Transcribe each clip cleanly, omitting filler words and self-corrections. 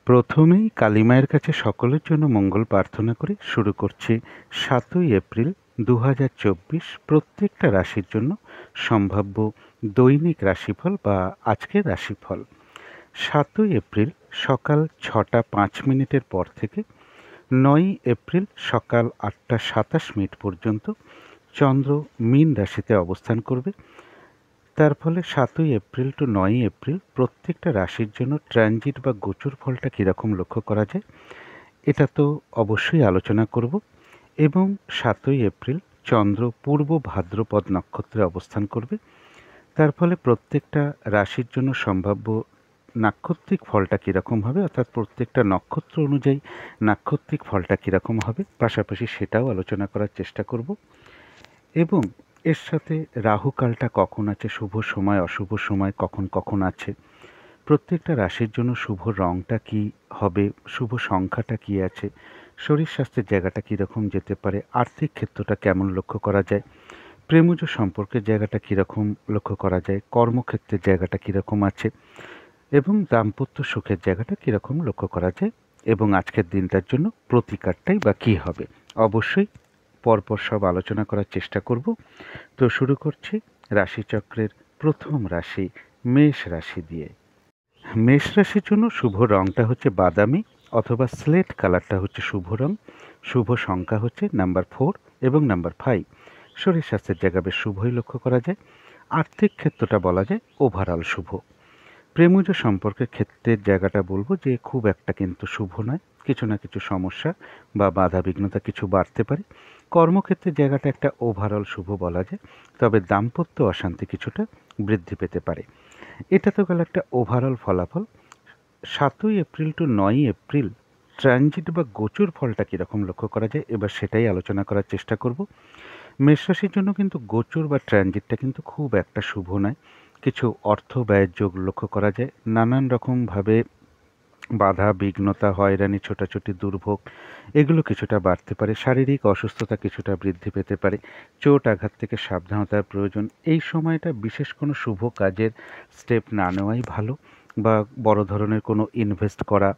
প্রথমেই কালী মায়ের কাছে সকলের জন্য মঙ্গল প্রার্থনা করে শুরু করছি ৭ই এপ্রিল ২০২৪ প্রত্যেকটা রাশির জন্য সম্ভাব্য দৈনিক রাশিফল বা আজকের রাশিফল। ৭ই এপ্রিল সকাল ৬টা ৫ মিনিটের পর থেকে ৯ই এপ্রিল সকাল ৮টা ২৭ মিনিট পর্যন্ত চন্দ্র মীন রাশিতে অবস্থান করবে। তার ফলে ৭ই এপ্রিল টু ৯ই এপ্রিল প্রত্যেকটা রাশির জন্য ট্রানজিট বা গোচর ফলটা কীরকম লক্ষ্য করা যায় এটা তো অবশ্যই আলোচনা করব। এবং ৭ই এপ্রিল চন্দ্র পূর্ব ভাদ্রপদ নক্ষত্রে অবস্থান করবে। তার ফলে প্রত্যেকটা রাশির জন্য সম্ভাব্য নাক্ষত্রিক ফলটা কীরকম হবে, অর্থাৎ প্রত্যেকটা নক্ষত্র অনুযায়ী নাক্ষত্রিক ফলটা কীরকম হবে, পাশাপাশি সেটাও আলোচনা করার চেষ্টা করব। এবং এর সাথে রাহুকালটা কখন আছে, শুভ সময় অশুভ সময় কখন কখন আছে, প্রত্যেকটা রাশির জন্য শুভ রঙটা কি হবে, শুভ সংখ্যাটা কি আছে, শরীর স্বাস্থ্যের জায়গাটা কীরকম যেতে পারে, আর্থিক ক্ষেত্রটা কেমন লক্ষ্য করা যায়, প্রেমজ সম্পর্কের জায়গাটা কীরকম লক্ষ্য করা যায়, কর্মক্ষেত্রের জায়গাটা কীরকম আছে এবং দাম্পত্য সুখের জায়গাটা কীরকম লক্ষ্য করা যায়, এবং আজকের দিনটার জন্য প্রতিকারটাই বা কী হবে, অবশ্যই পরপর সব আলোচনা করার চেষ্টা করব। তো শুরু করছি রাশিচক্রের প্রথম রাশি মেষ রাশি দিয়ে। মেষ রাশির জন্য শুভ রঙটা হচ্ছে বাদামি অথবা স্লেট কালারটা হচ্ছে শুভ রং। শুভ সংখ্যা হচ্ছে নাম্বার 4 এবং নাম্বার 5। শরীর স্বাস্থ্যের জায়গা বেশ শুভই লক্ষ্য করা যায়। আর্থিক ক্ষেত্রটা বলা যায় ওভারঅল শুভ। প্রেমজ সম্পর্কের ক্ষেত্রের জায়গাটা বলবো যে খুব একটা কিন্তু শুভ নয়, কিছু না কিছু সমস্যা বা বাধা বিঘ্নতা কিছু বাড়তে পারে। কর্মক্ষেত্রের জায়গাটা একটা ওভারঅল শুভ বলা যায়, তবে দাম্পত্য অশান্তি কিছুটা বৃদ্ধি পেতে পারে। এটা তো গেল একটা ওভারঅল ফলাফল। ৭ই এপ্রিল টু ৯ই এপ্রিল ট্রানজিট বা গোচর ফলটা কীরকম লক্ষ্য করা যায় এবার সেটাই আলোচনা করার চেষ্টা করব। মেষ রাশির জন্য কিন্তু গোচর বা ট্রানজিটটা কিন্তু খুব একটা শুভ নয়। কিছু অর্থ ব্যয়ের যোগ লক্ষ্য করা যায়, নানান রকমভাবে বাধা বিঘ্নতা, হয়রানি, ছোটাছুটি, দুর্ভোগ এগুলো কিছুটা বাড়তে পারে। শারীরিক অসুস্থতা কিছুটা বৃদ্ধি পেতে পারে। চোট আঘাত থেকে সাবধানতার প্রয়োজন। এই সময়টা বিশেষ কোনো শুভ কাজের স্টেপ না নেওয়াই ভালো, বা বড় ধরনের কোনো ইনভেস্ট করা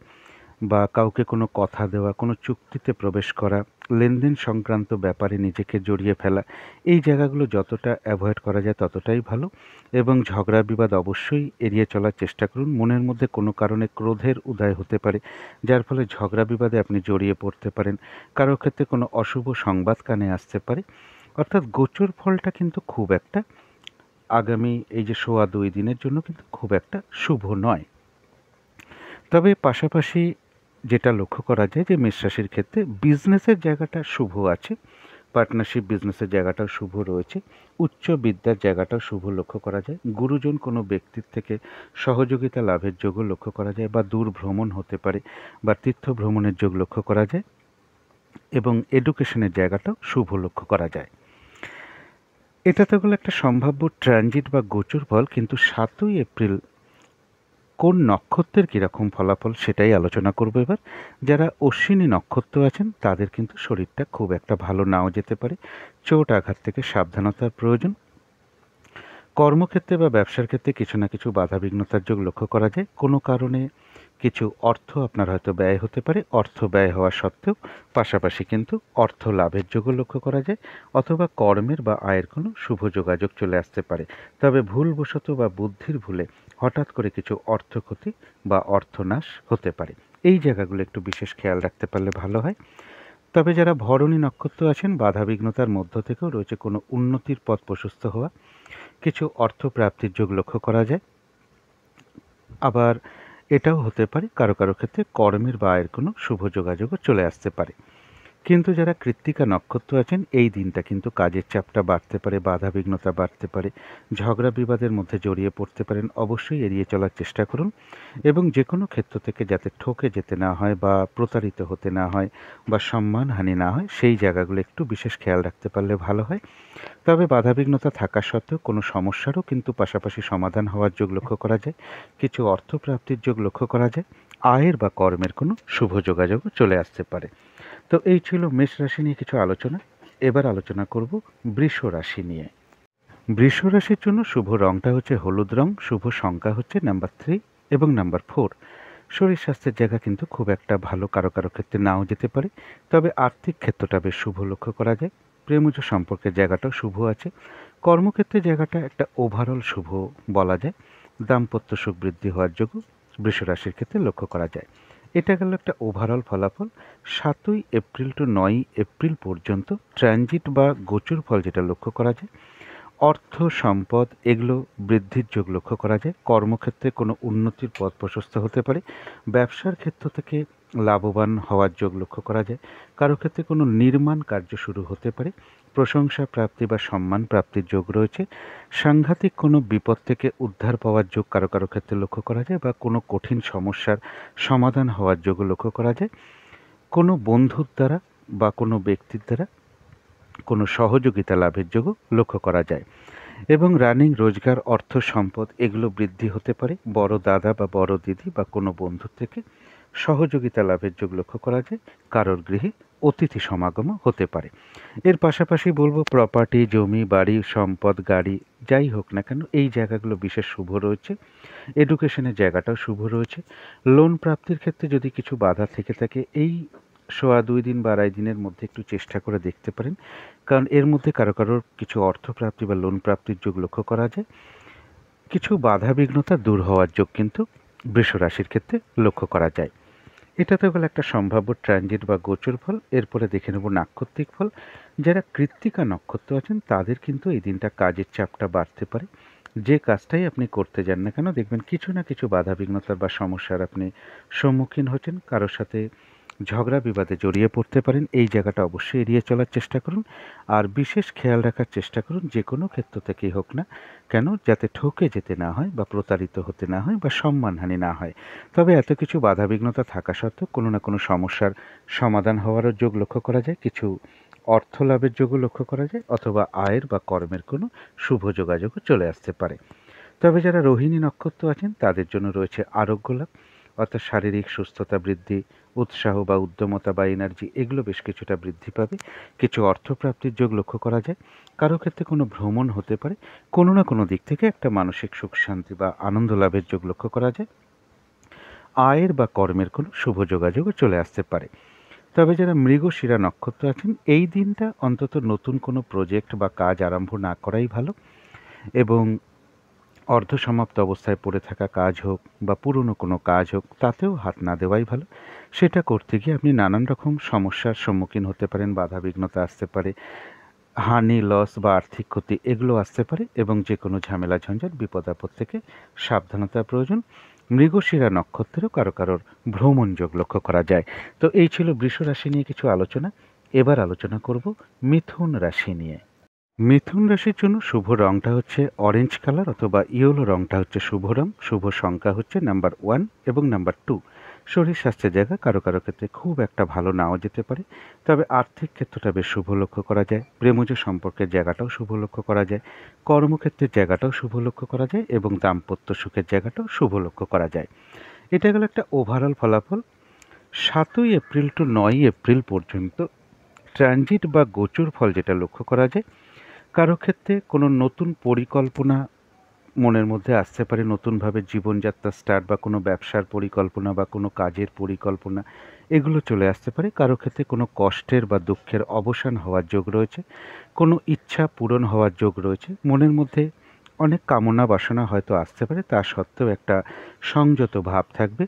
বা কাউকে কোনো কথা দেওয়া, কোনো চুক্তিতে প্রবেশ করা, লেনদেন সংক্রান্ত ব্যাপারে নিজেকে জড়িয়ে ফেলা, এই জায়গাগুলো যতটা অ্যাভয়েড করা যায় ততটাই ভালো। এবং ঝগড়া বিবাদ অবশ্যই এড়িয়ে চলার চেষ্টা করুন। মনের মধ্যে কোনো কারণে ক্রোধের উদয় হতে পারে, যার ফলে ঝগড়া বিবাদে আপনি জড়িয়ে পড়তে পারেন। কারো ক্ষেত্রে কোনো অশুভ সংবাদ কানে আসতে পারে। অর্থাৎ গোচর ফলটা কিন্তু খুব একটা আগামী এই যে 2.5 দিনের জন্য কিন্তু খুব একটা শুভ নয়। তবে পাশাপাশি যেটা লক্ষ্য করা যায় যে মেষ রাশির ক্ষেত্রে বিজনেসের জায়গাটা শুভ আছে, পার্টনারশিপ বিজনেসের জায়গাটাও শুভ রয়েছে, উচ্চ বিদ্যার জায়গাটাও শুভ লক্ষ্য করা যায়, গুরুজন কোনো ব্যক্তির থেকে সহযোগিতা লাভের যোগও লক্ষ্য করা যায়, বা দূর ভ্রমণ হতে পারে বা তীর্থ ভ্রমণের যোগ লক্ষ্য করা যায়, এবং এডুকেশনের জায়গাটাও শুভ লক্ষ্য করা যায়। এটা তো হলো একটা সম্ভাব্য ট্রানজিট বা গোচর ফল, কিন্তু ৭ই এপ্রিল কোন নক্ষত্রের কীরকম ফলাফল সেটাই আলোচনা করব এবার। যারা অশ্বিনী নক্ষত্র আছেন তাদের কিন্তু শরীরটা খুব একটা ভালো নাও যেতে পারে। চোট আঘাত থেকে সাবধানতার প্রয়োজন। কর্মক্ষেত্রে বা ব্যবসার ক্ষেত্রে কিছু না কিছু বাধা বিঘ্নতার যোগ লক্ষ্য করা যায়। কোনো কারণে কিছু অর্থ আপনার হয়তো ব্যয় হতে পারে, অর্থ ব্যয় হওয়া সত্ত্বেও পাশাপাশি কিন্তু অর্থ লাভের যোগও লক্ষ্য করা যায়, অথবা কর্মের বা আয়ের কোনো শুভ যোগাযোগ চলে আসতে পারে। তবে ভুলবশত বা বুদ্ধির ভুলে হঠাৎ করে কিছু অর্থ ক্ষতি বা অর্থনাশ হতে পারে। এই জায়গাগুলো একটু বিশেষ খেয়াল রাখতে পারলে ভালো হয়। তবে যারা ভরণী নক্ষত্র আছেন বাধা বিঘ্নতার মধ্য থেকেও রয়েছে কোনো উন্নতির পথ প্রশস্ত হওয়া, কিছু অর্থ প্রাপ্তির যোগ লক্ষ্য করা যায়। আবার এটাও হতে পারে কারো কারো ক্ষেত্রে কর্মের বা আয়ের কোনো শুভ যোগাযোগও চলে আসতে পারে। কিন্তু যারা কৃত্তিকা নক্ষত্র আছেন এই দিনটা কিন্তু কাজের চাপটা বাড়তে পারে, বাধা বিঘ্নতা বাড়তে পারে, ঝগড়া বিবাদের মধ্যে জড়িয়ে পড়তে পারেন। অবশ্যই এড়িয়ে চলার চেষ্টা করুন, এবং যে কোনো ক্ষেত্র থেকে যাতে ঠকে যেতে না হয় বা প্রতারিত হতে না হয় বা সম্মানহানি না হয় সেই জায়গাগুলো একটু বিশেষ খেয়াল রাখতে পারলে ভালো হয়। তবে বাধাবিঘ্নতা থাকা সত্ত্বেও কোনো সমস্যারও কিন্তু পাশাপাশি সমাধান হওয়ার যোগ লক্ষ্য করা যায়। কিছু অর্থপ্রাপ্তির যোগ লক্ষ্য করা যায়। আয়ের বা কর্মের কোনো শুভ যোগাযোগও চলে আসতে পারে। তো এই ছিল মেষ রাশি নিয়ে কিছু আলোচনা। এবার আলোচনা করব বৃষ রাশি নিয়ে। বৃষ রাশির জন্য শুভ রংটা হচ্ছে হলুদ রং, শুভ সংখ্যা হচ্ছে নাম্বার 3 এবং নাম্বার 4। শরীর স্বাস্থ্যের জায়গা কিন্তু খুব একটা ভালো কারো কারো ক্ষেত্রে নাও যেতে পারে, তবে আর্থিক ক্ষেত্রটা বেশ শুভ লক্ষ্য করা যায়। প্রেমজ সম্পর্কের জায়গাটাও শুভ আছে। কর্মক্ষেত্রের জায়গাটা একটা ওভারঅল শুভ বলা যায়। দাম্পত্য সুখ বৃদ্ধি হওয়ার যোগ্য বৃষ রাশির ক্ষেত্রে লক্ষ্য করা যায়। এটা গেল একটা ওভারঅল ফলাফল। 7ই এপ্রিল টু 9ই এপ্রিল পর্যন্ত ট্রানজিট বা গোচর ফল যেটা লক্ষ্য করা যায়, অর্থ সম্পদ এগুলো বৃদ্ধির যোগ লক্ষ্য করা যায়। কর্মক্ষেত্রে কোনো উন্নতির পথ প্রশস্ত হতে পারে। ব্যবসার ক্ষেত্র থেকে লাভবান হওয়ার যোগ লক্ষ্য করা যায়। কারো ক্ষেত্রে কোনো নির্মাণ কার্য শুরু হতে পারে। প্রশংসা প্রাপ্তি বা সম্মান প্রাপ্তির যোগ রয়েছে। সাংঘাতিক কোনো বিপদ থেকে উদ্ধার পাওয়ার যোগ কারো কারো ক্ষেত্রে লক্ষ্য করা যায়, বা কোনো কঠিন সমস্যার সমাধান হওয়ার যোগ লক্ষ্য করা যায়। কোনো বন্ধুর দ্বারা বা কোনো ব্যক্তির দ্বারা কোনো সহযোগিতা লাভের যোগও লক্ষ্য করা যায়। এবং রানিং রোজগার অর্থ সম্পদ এগুলো বৃদ্ধি হতে পারে। বড় দাদা বা বড় দিদি বা কোনো বন্ধুর থেকে সহযোগিতা লাভের যোগ লক্ষ্য করা যায়। কারোর গৃহে অতিথি সমাগমও হতে পারে। এর পাশাপাশি বলবো প্রপার্টি, জমি, বাড়ি, সম্পদ, গাড়ি যাই হোক না কেন এই জায়গাগুলো বিশেষ শুভ রয়েছে। এডুকেশনের জায়গাটাও শুভ রয়েছে। লোন প্রাপ্তির ক্ষেত্রে যদি কিছু বাধা থেকে থাকে, এই 2.5 দিন বা 2.5 দিনের মধ্যে একটু চেষ্টা করে দেখতে পারেন, কারণ এর মধ্যে কারো কারোর কিছু অর্থপ্রাপ্তি বা লোন প্রাপ্তির যোগ লক্ষ্য করা যায়। কিছু বাধা বিঘ্নতা দূর হওয়ার যোগ কিন্তু বৃষ রাশির ক্ষেত্রে লক্ষ্য করা যায়। এটা তো গেল একটা সম্ভাব্য ট্রানজিট বা গোচর ফল। এরপরে দেখে নেব নাক্ষত্রিক ফল। যারা কৃত্তিকা নক্ষত্র আছেন তাদের কিন্তু এই দিনটা কাজের চাপটা বাড়তে পারে। যে কাজটাই আপনি করতে যান না কেন, দেখবেন কিছু না কিছু বাধা বিঘ্নতার বা সমস্যার আপনি সম্মুখীন হচ্ছেন। কারোর সাথে ঝগড়া বিবাদে জড়িয়ে পড়তে পারেন। এই জায়গাটা অবশ্যই এড়িয়ে চলার চেষ্টা করুন। আর বিশেষ খেয়াল রাখার চেষ্টা করুন যে কোনো ক্ষেত্র থেকেই হোক না কেন, যাতে ঠকে যেতে না হয় বা প্রতারিত হতে না হয় বা সম্মানহানি না হয়। তবে এত কিছু বাধা বিঘ্নতা থাকা সত্ত্বেও কোনো না কোনো সমস্যার সমাধান হওয়ারও যোগ লক্ষ্য করা যায়। কিছু অর্থ লাভের যোগও লক্ষ্য করা যায়, অথবা আয়ের বা কর্মের কোনো শুভ যোগাযোগও চলে আসতে পারে। তবে যারা রোহিণী নক্ষত্র আছেন তাদের জন্য রয়েছে আরোগ্য লাভ, অর্থাৎ শারীরিক সুস্থতা বৃদ্ধি, উৎসাহ বা উদ্যমতা বা এনার্জি এগুলো বেশ কিছুটা বৃদ্ধি পাবে। কিছু অর্থপ্রাপ্তির যোগ লক্ষ্য করা যায়। কারো ক্ষেত্রে কোনো ভ্রমণ হতে পারে। কোনো না কোনো দিক থেকে একটা মানসিক সুখ শান্তি বা আনন্দ লাভের যোগ লক্ষ্য করা যায়। আয়ের বা কর্মের কোনো শুভ যোগাযোগও চলে আসতে পারে। তবে যারা মৃগশিরা নক্ষত্র আছেন এই দিনটা অন্তত নতুন কোনো প্রজেক্ট বা কাজ আরম্ভ না করাই ভালো, এবং অর্ধসমাপ্ত অবস্থায় পড়ে থাকা কাজ হোক বা পুরনো কোনো কাজ হোক তাতেও হাত না দেওয়াই ভালো। সেটা করতে গিয়ে আপনি নানান রকম সমস্যার সম্মুখীন হতে পারেন, বাধা বিঘ্নতা আসতে পারে, হানি লস বা আর্থিক ক্ষতি এগুলো আসতে পারে, এবং যে কোনো ঝামেলা ঝঞ্ঝাট বিপদ আপদ থেকে সাবধানতার প্রয়োজন। মৃগশিরা নক্ষত্রেরও কারো কারোর ভ্রমণ যোগ লক্ষ্য করা যায়। তো এই ছিল বৃষ রাশি নিয়ে কিছু আলোচনা। এবার আলোচনা করব মিথুন রাশি নিয়ে। মিথুন রাশির জন্য শুভ রংটা হচ্ছে অরেঞ্জ কালার অথবা ইয়েলো রংটা হচ্ছে শুভ রং। শুভ সংখ্যা হচ্ছে নাম্বার 1 এবং নাম্বার 2। শরীর স্বাস্থ্যের জায়গা কারো কারো ক্ষেত্রে খুব একটা ভালো নাও যেতে পারে, তবে আর্থিক ক্ষেত্রটা বেশ শুভ লক্ষ্য করা যায়। প্রেমজ সম্পর্কের জায়গাটাও শুভ লক্ষ্য করা যায়। কর্মক্ষেত্রের জায়গাটাও শুভ লক্ষ্য করা যায়, এবং দাম্পত্য সুখের জায়গাটাও শুভ লক্ষ্য করা যায়। এটা গেল একটা ওভারঅল ফলাফল। 7ই এপ্রিল টু 9ই এপ্রিল পর্যন্ত ট্রানজিট বা গোচর ফল যেটা লক্ষ্য করা যায়, কারো ক্ষেত্রে কোনো নতুন পরিকল্পনা মনের মধ্যে আসতে পারে। নতুনভাবে জীবনযাত্রা স্টার্ট বা কোনো ব্যবসার পরিকল্পনা বা কোনো কাজের পরিকল্পনা এগুলো চলে আসতে পারে। কারো ক্ষেত্রে কোনো কষ্টের বা দুঃখের অবসান হওয়ার যোগ রয়েছে। কোনো ইচ্ছা পূরণ হওয়ার যোগ রয়েছে। মনের মধ্যে অনেক কামনা বাসনা হয়তো আসতে পারে, তা সত্ত্বেও একটা সংযত ভাব থাকবে।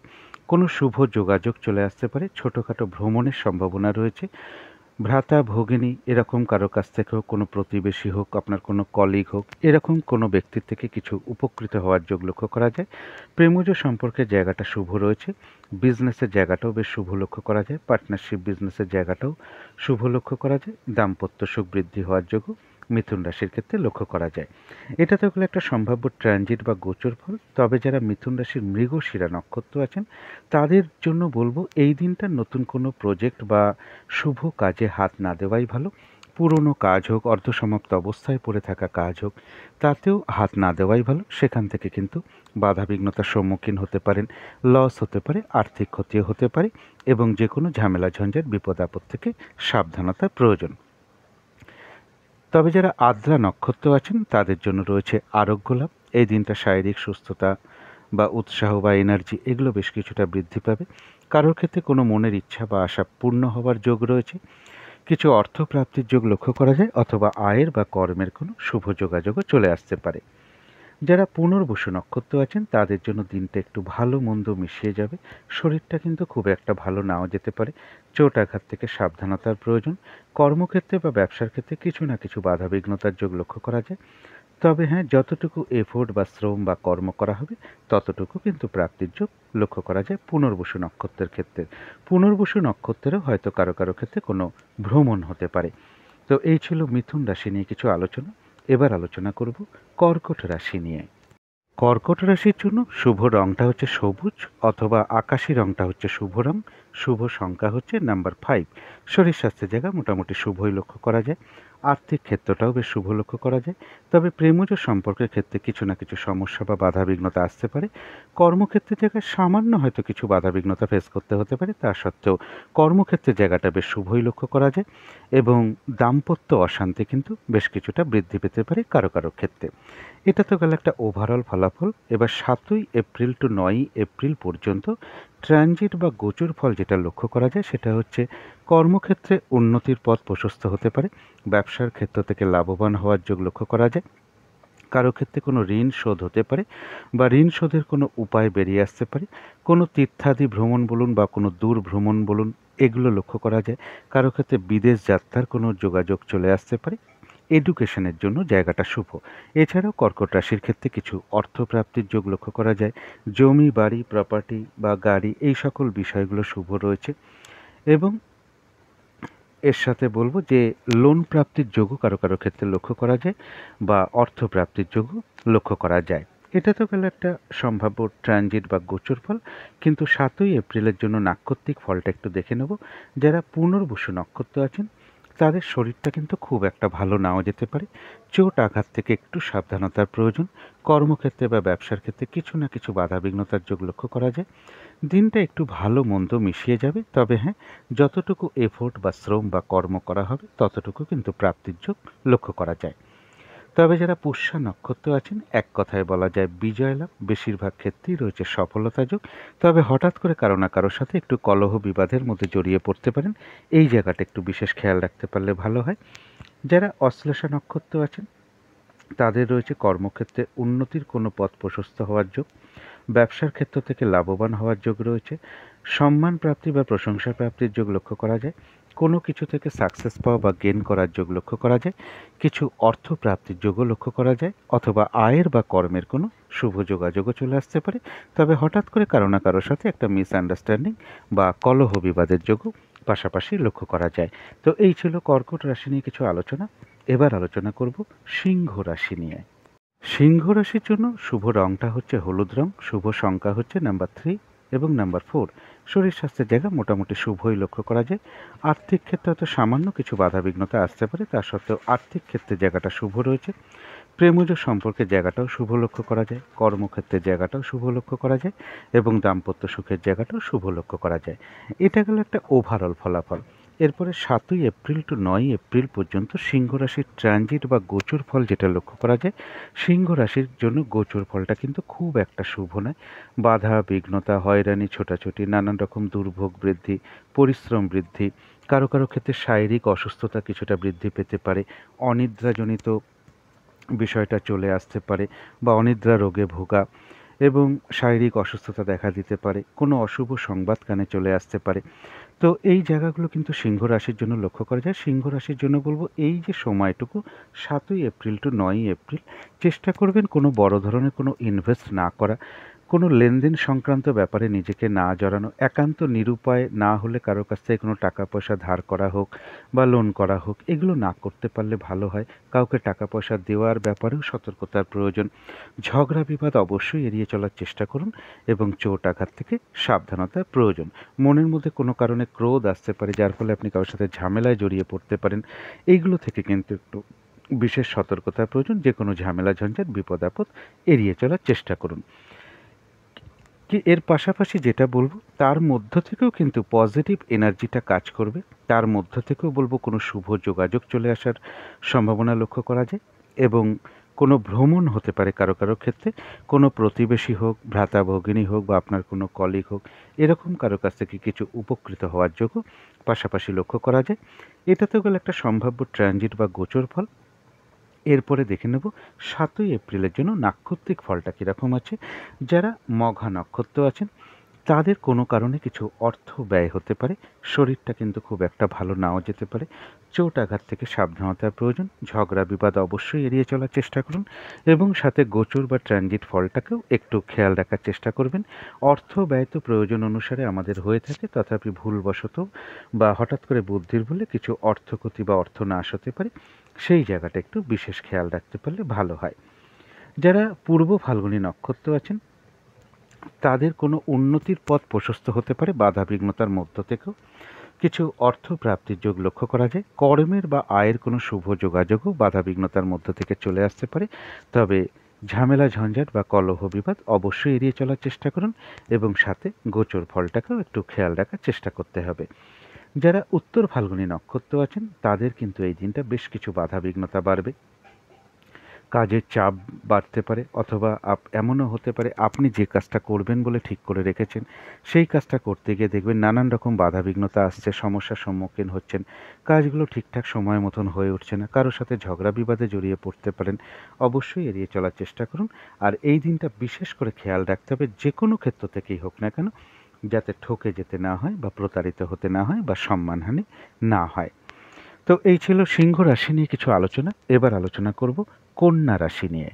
কোনো শুভ যোগাযোগ চলে আসতে পারে। ছোটোখাটো ভ্রমণের সম্ভাবনা রয়েছে। ভ্রাতা ভগিনী এরকম কারো কাছ থেকেও, কোনো প্রতিবেশী হোক, আপনার কোনো কলিগ হোক, এরকম কোনো ব্যক্তির থেকে কিছু উপকৃত হওয়ার যোগ লক্ষ্য করা যায়। প্রেমজ সম্পর্কের জায়গাটা শুভ রয়েছে। বিজনেসের জায়গাটাও বেশ শুভ লক্ষ্য করা যায়। পার্টনারশিপ বিজনেসের জায়গাটাও শুভ লক্ষ্য করা যায়। দাম্পত্য সুখ বৃদ্ধি হওয়ার যোগও মিথুন রাশির ক্ষেত্রে লক্ষ্য করা যায়। এটা তো হলো একটা সম্ভাব্য ট্রানজিট বা গোচর ফল। তবে যারা মিথুন রাশির মৃগশিরা নক্ষত্র আছেন তাদের জন্য বলবো এই দিনটা নতুন কোনো প্রজেক্ট বা শুভ কাজে হাত না দেওয়াই ভালো। পুরনো কাজ হোক, অর্ধসমাপ্ত অবস্থায় পড়ে থাকা কাজ হোক, তাতেও হাত না দেওয়াই ভালো। সেখান থেকে কিন্তু বাধা বিঘ্নতার সম্মুখীন হতে পারেন, লস হতে পারে, আর্থিক ক্ষতিও হতে পারে, এবং যে কোনো ঝামেলা ঝঞ্ঝাট বিপদ আপদ থেকে সাবধানতার প্রয়োজন। তবে যারা আদ্রা নক্ষত্র আছেন তাদের জন্য রয়েছে আরোগ্য লাভ। এই দিনটা শারীরিক সুস্থতা বা উৎসাহ বা এনার্জি এগুলো বেশ কিছুটা বৃদ্ধি পাবে। কারোর ক্ষেত্রে কোনো মনের ইচ্ছা বা আশা পূর্ণ হওয়ার যোগ রয়েছে। কিছু অর্থ প্রাপ্তির যোগ লক্ষ্য করা যায়, অথবা আয়ের বা কর্মের কোনো শুভ যোগাযোগও চলে আসতে পারে। যারা পুনর্বসু নক্ষত্র আছেন তাদের জন্য দিনটা একটু ভালো মন্দ মিশিয়ে যাবে। শরীরটা কিন্তু খুব একটা ভালো নাও যেতে পারে। চোট আঘাত থেকে সাবধানতার প্রয়োজন। কর্মক্ষেত্রে বা ব্যবসার ক্ষেত্রে কিছু না কিছু বাধাবিঘ্নতার যোগ লক্ষ্য করা যায়। তবে হ্যাঁ, যতটুকু এফোর্ট বা শ্রম বা কর্ম করা হবে ততটুকু কিন্তু প্রাপ্তির যোগ লক্ষ্য করা যায় পুনর্বসু নক্ষত্রের ক্ষেত্রে। পুনর্বসু নক্ষত্রেরও হয়তো কারো কারো ক্ষেত্রে কোনো ভ্রমণ হতে পারে। তো এই ছিল মিথুন রাশি নিয়ে কিছু আলোচনা। এবার আলোচনা করব কর্কট রাশি নিয়ে। কর্কট রাশির জন্য শুভ রংটা হচ্ছে সবুজ, অথবা আকাশি রংটা হচ্ছে শুভ রং। শুভ সংখ্যা হচ্ছে নাম্বার 5। শরীর স্বাস্থ্যের জায়গা মোটামুটি শুভই লক্ষ্য করা যায়। আর্থিক ক্ষেত্রটাও বেশ শুভ লক্ষ্য করা যায়। তবে প্রেমজ সম্পর্কের ক্ষেত্রে কিছু না কিছু সমস্যা বা বাধাবিঘ্নতা আসতে পারে। কর্মক্ষেত্রের জায়গায় সামান্য হয়তো কিছু বাধাবিঘ্নতা ফেস করতে হতে পারে, তা সত্ত্বেও কর্মক্ষেত্রের জায়গাটা বেশ শুভই লক্ষ্য করা যায়। এবং দাম্পত্য অশান্তি কিন্তু বেশ কিছুটা বৃদ্ধি পেতে পারে কারো কারো ক্ষেত্রে। এটা তো গেল একটা ওভারঅল ফলাফল। এবার 7ই এপ্রিল টু 9ই এপ্রিল পর্যন্ত ট্রানজিট বা গোচর ফল যেটা লক্ষ্য করা যায় সেটা হচ্ছে কর্মক্ষেত্রে উন্নতির পথ প্রশস্ত হতে পারে। ব্যবসার ক্ষেত্র থেকে লাভবান হওয়ার যোগ লক্ষ্য করা যায়। কারো ক্ষেত্রে কোনো ঋণ শোধ হতে পারে বা ঋণ শোধের কোনো উপায় বেরিয়ে আসতে পারে। কোনো তীর্থাদি ভ্রমণ বলুন বা কোনো দূর ভ্রমণ বলুন, এগুলো লক্ষ্য করা যায়। কারো ক্ষেত্রে বিদেশ যাত্রার কোনো যোগাযোগ চলে আসতে পারে। এডুকেশনের জন্য জায়গাটা শুভ। এছাড়াও কর্কট রাশির ক্ষেত্রে কিছু অর্থপ্রাপ্তির যোগ লক্ষ্য করা যায়। জমি, বাড়ি, প্রপার্টি বা গাড়ি এই সকল বিষয়গুলো শুভ রয়েছে। এবং এর সাথে বলব যে লোন প্রাপ্তির যোগও কারো কারো ক্ষেত্রে লক্ষ্য করা যায়, বা অর্থপ্রাপ্তির যোগও লক্ষ্য করা যায়। এটা তো গেল একটা সম্ভাব্য ট্রানজিট বা গোচর ফল। কিন্তু 7ই এপ্রিলের জন্য নাক্ষত্রিক ফলটা একটু দেখে নেব। যারা পুনর্বসু নক্ষত্র আছেন তাদের শরীরটা কিন্তু খুব একটা ভালো নাও যেতে পারে। চোট আঘাত থেকে একটু সাবধানতার প্রয়োজন। কর্মক্ষেত্রে বা ব্যবসার ক্ষেত্রে কিছু না কিছু বাধাবিঘ্নতার যোগ লক্ষ্য করা যায়। দিনটা একটু ভালো মন্দ মিশিয়ে যাবে। তবে হ্যাঁ, যতটুকু এফোর্ট বা শ্রম বা কর্ম করা হবে ততটুকু কিন্তু প্রাপ্তির যোগ লক্ষ্য করা যায়। তবে যারা পুষ্যা নক্ষত্র আছেন এক কথায় বলা যায় বিজয় লাভ, বেশিরভাগ ক্ষেত্রেই রয়েছে সফলতা যোগ। তবে হঠাৎ করে কারো না কারোর সাথে একটু কলহ বিবাদের মধ্যে জড়িয়ে পড়তে পারেন। এই জায়গাটা একটু বিশেষ খেয়াল রাখতে পারলে ভালো হয়। যারা অশ্লেষা নক্ষত্র আছেন তাদের রয়েছে কর্মক্ষেত্রে উন্নতির কোনো পথ প্রশস্ত হওয়ার যোগ। ব্যবসার ক্ষেত্র থেকে লাভবান হওয়ার যোগ রয়েছে। সম্মান প্রাপ্তি বা প্রশংসা প্রাপ্তির যোগ লক্ষ্য করা যায়। কোনো কিছু থেকে সাকসেস পাওয়া বা গেন করার যোগ লক্ষ্য করা যায়। কিছু অর্থ প্রাপ্তির যোগও লক্ষ্য করা যায়, অথবা আয়ের বা কর্মের কোনো শুভ যোগাযোগও চলে আসতে পারে। তবে হঠাৎ করে কারো না কারোর সাথে একটা মিসআন্ডারস্ট্যান্ডিং বা কলহ বিবাদের যোগও পাশাপাশি লক্ষ্য করা যায়। তো এই ছিল কর্কট রাশি নিয়ে কিছু আলোচনা। এবার আলোচনা করব সিংহ রাশি নিয়ে। সিংহ রাশির জন্য শুভ রংটা হচ্ছে হলুদ রং। শুভ সংখ্যা হচ্ছে নাম্বার 3 এবং নাম্বার 4। শরীর স্বাস্থ্যের জায়গা মোটামুটি শুভই লক্ষ্য করা যায়। আর্থিক ক্ষেত্রে হয়তো সামান্য কিছু বাধাবিঘ্নতা আসতে পারে, তা সত্ত্বেও আর্থিক ক্ষেত্রে জায়গাটা শুভ রয়েছে। প্রেমজ সম্পর্কের জায়গাটাও শুভ লক্ষ্য করা যায়। কর্মক্ষেত্রের জায়গাটাও শুভ লক্ষ্য করা যায়। এবং দাম্পত্য সুখের জায়গাটাও শুভ লক্ষ্য করা যায়। এটা গেল একটা ওভারঅল ফলাফল। এরপরে 7ই এপ্রিল টু 9ই এপ্রিল পর্যন্ত সিংহ রাশির ট্রানজিট বা গোচর ফল যেটা লক্ষ্য করা যায়, সিংহ রাশির জন্য গোচর ফলটা কিন্তু খুব একটা শুভ নয়। বাধা বিঘ্নতা, হয়রানি, ছোটাছুটি, নানান রকম দুর্ভোগ বৃদ্ধি, পরিশ্রম বৃদ্ধি, কারো কারো ক্ষেত্রে শারীরিক অসুস্থতা কিছুটা বৃদ্ধি পেতে পারে। অনিদ্রাজনিত বিষয়টা চলে আসতে পারে, বা অনিদ্রা রোগে ভোগা এবং শারীরিক অসুস্থতা দেখা দিতে পারে। কোনো অশুভ সংবাদ কানে চলে আসতে পারে। তো এই জায়গাগুলো কিন্তু সিংহ রাশির জন্য লক্ষ্য করা যায়। সিংহ রাশির জন্য বলবো এই যে সময়টুকু 7ই এপ্রিল টু 9ই এপ্রিল চেষ্টা করবেন কোনো বড় ধরনের কোনো ইনভেস্ট না করা, কোনো লেনদেন সংক্রান্ত ব্যাপারে নিজেকে না জড়ানো। একান্ত নিরুপায় না হলে কারোর কাছ থেকে কোনো টাকা পয়সা ধার করা হোক বা লোন করা হোক, এগুলো না করতে পারলে ভালো হয়। কাউকে টাকা পয়সা দেওয়ার ব্যাপারেও সতর্কতার প্রয়োজন। ঝগড়া বিবাদ অবশ্যই এড়িয়ে চলার চেষ্টা করুন এবং চোট আঘাত থেকে সাবধানতার প্রয়োজন। মনের মধ্যে কোনো কারণে ক্রোধ আসতে পারে যার ফলে আপনি কারোর সাথে ঝামেলায় জড়িয়ে পড়তে পারেন। এইগুলো থেকে কিন্তু একটু বিশেষ সতর্কতার প্রয়োজন। যে কোনো ঝামেলা ঝঞ্ঝাট বিপদ আপদ এড়িয়ে চলার চেষ্টা করুন। কি এর পাশাপাশি যেটা বলবো তার মধ্য থেকেও কিন্তু পজিটিভ এনার্জিটা কাজ করবে। তার মধ্য থেকেও বলবো কোনো শুভ যোগাযোগ চলে আসার সম্ভাবনা লক্ষ্য করা যায়। এবং কোনো ভ্রমণ হতে পারে কারো কারো ক্ষেত্রে, কোনো প্রতিবেশী হোক, ভ্রাতা ভগিনী হোক বা আপনার কোনো কলিগ হোক, এরকম কারো কাছ থেকে কিছু উপকৃত হওয়ার যোগও পাশাপাশি লক্ষ্য করা যায়। এটা তো গেল একটা সম্ভাব্য ট্রানজিট বা গোচর ফল। এরপরে দেখে নেব ৭ই এপ্রিলের জন্য নাক্ষত্রিক ফলটা কীরকম আছে। যারা মঘা নক্ষত্র আছেন তাদের কোনো কারণে কিছু অর্থ ব্যয় হতে পারে, শরীরটা কিন্তু খুব একটা ভালো নাও যেতে পারে, চোট আঘাত থেকে সাবধানতার প্রয়োজন, ঝগড়া বিবাদ অবশ্যই এড়িয়ে চলার চেষ্টা করুন এবং সাথে গোচর বা ট্রানজিট ফলটাকেও একটু খেয়াল রাখার চেষ্টা করবেন। অর্থ ব্যয় তো প্রয়োজন অনুসারে আমাদের হয়ে থাকে, তথাপি ভুলবশত বা হঠাৎ করে বুদ্ধির বলে কিছু অর্থক্ষতি বা অর্থনাশ হতে পারে, সেই জায়গাটা একটু বিশেষ খেয়াল রাখতে পারলে ভালো হয়। যারা পূর্ব ফাল্গুনী নক্ষত্র আছেন তাদের কোনো উন্নতির পথ প্রশস্ত হতে পারে বাধা বিঘ্নতার মধ্য থেকেও। কিছু অর্থ প্রাপ্তির যোগ লক্ষ্য করা যায়। কর্মের বা আয়ের কোনো শুভ যোগাযোগও বাধা বিঘ্নতার মধ্য থেকে চলে আসতে পারে, তবে ঝামেলা ঝঞ্ঝাট বা কলহ বিবাদ অবশ্যই এড়িয়ে চলার চেষ্টা করুন এবং সাথে গোচর ফলটাকেও একটু খেয়াল রাখার চেষ্টা করতে হবে। যারা উত্তর ফাল্গুনী নক্ষত্র আছেন তাদের কিন্তু এই দিনটা বেশ কিছু বাধা বিঘ্নতা বাড়বে। কাজের চাপ বাড়তে পারে, অথবা এমনও হতে পারে আপনি যে কাজটা করবেন বলে ঠিক করে রেখেছেন সেই কাজটা করতে গিয়ে দেখবেন নানান রকম বাধা বিঘ্নতা আসছে, সমস্যার সম্মুখীন হচ্ছেন, কাজগুলো ঠিকঠাক সময় মতন হয়ে উঠছে না, কারোর সাথে ঝগড়া বিবাদে জড়িয়ে পড়তে পারেন। অবশ্যই এড়িয়ে চলার চেষ্টা করুন। আর এই দিনটা বিশেষ করে খেয়াল রাখতে হবে যে কোনো ক্ষেত্র থেকেই হোক না কেন যাতে ঠকে যেতে না হয় বা প্রতারিত হতে না হয় বা সম্মানহানি না হয়। তো এই ছিল সিংহ রাশি নিয়ে কিছু আলোচনা। এবার আলোচনা করব কন্যা রাশি নিয়ে।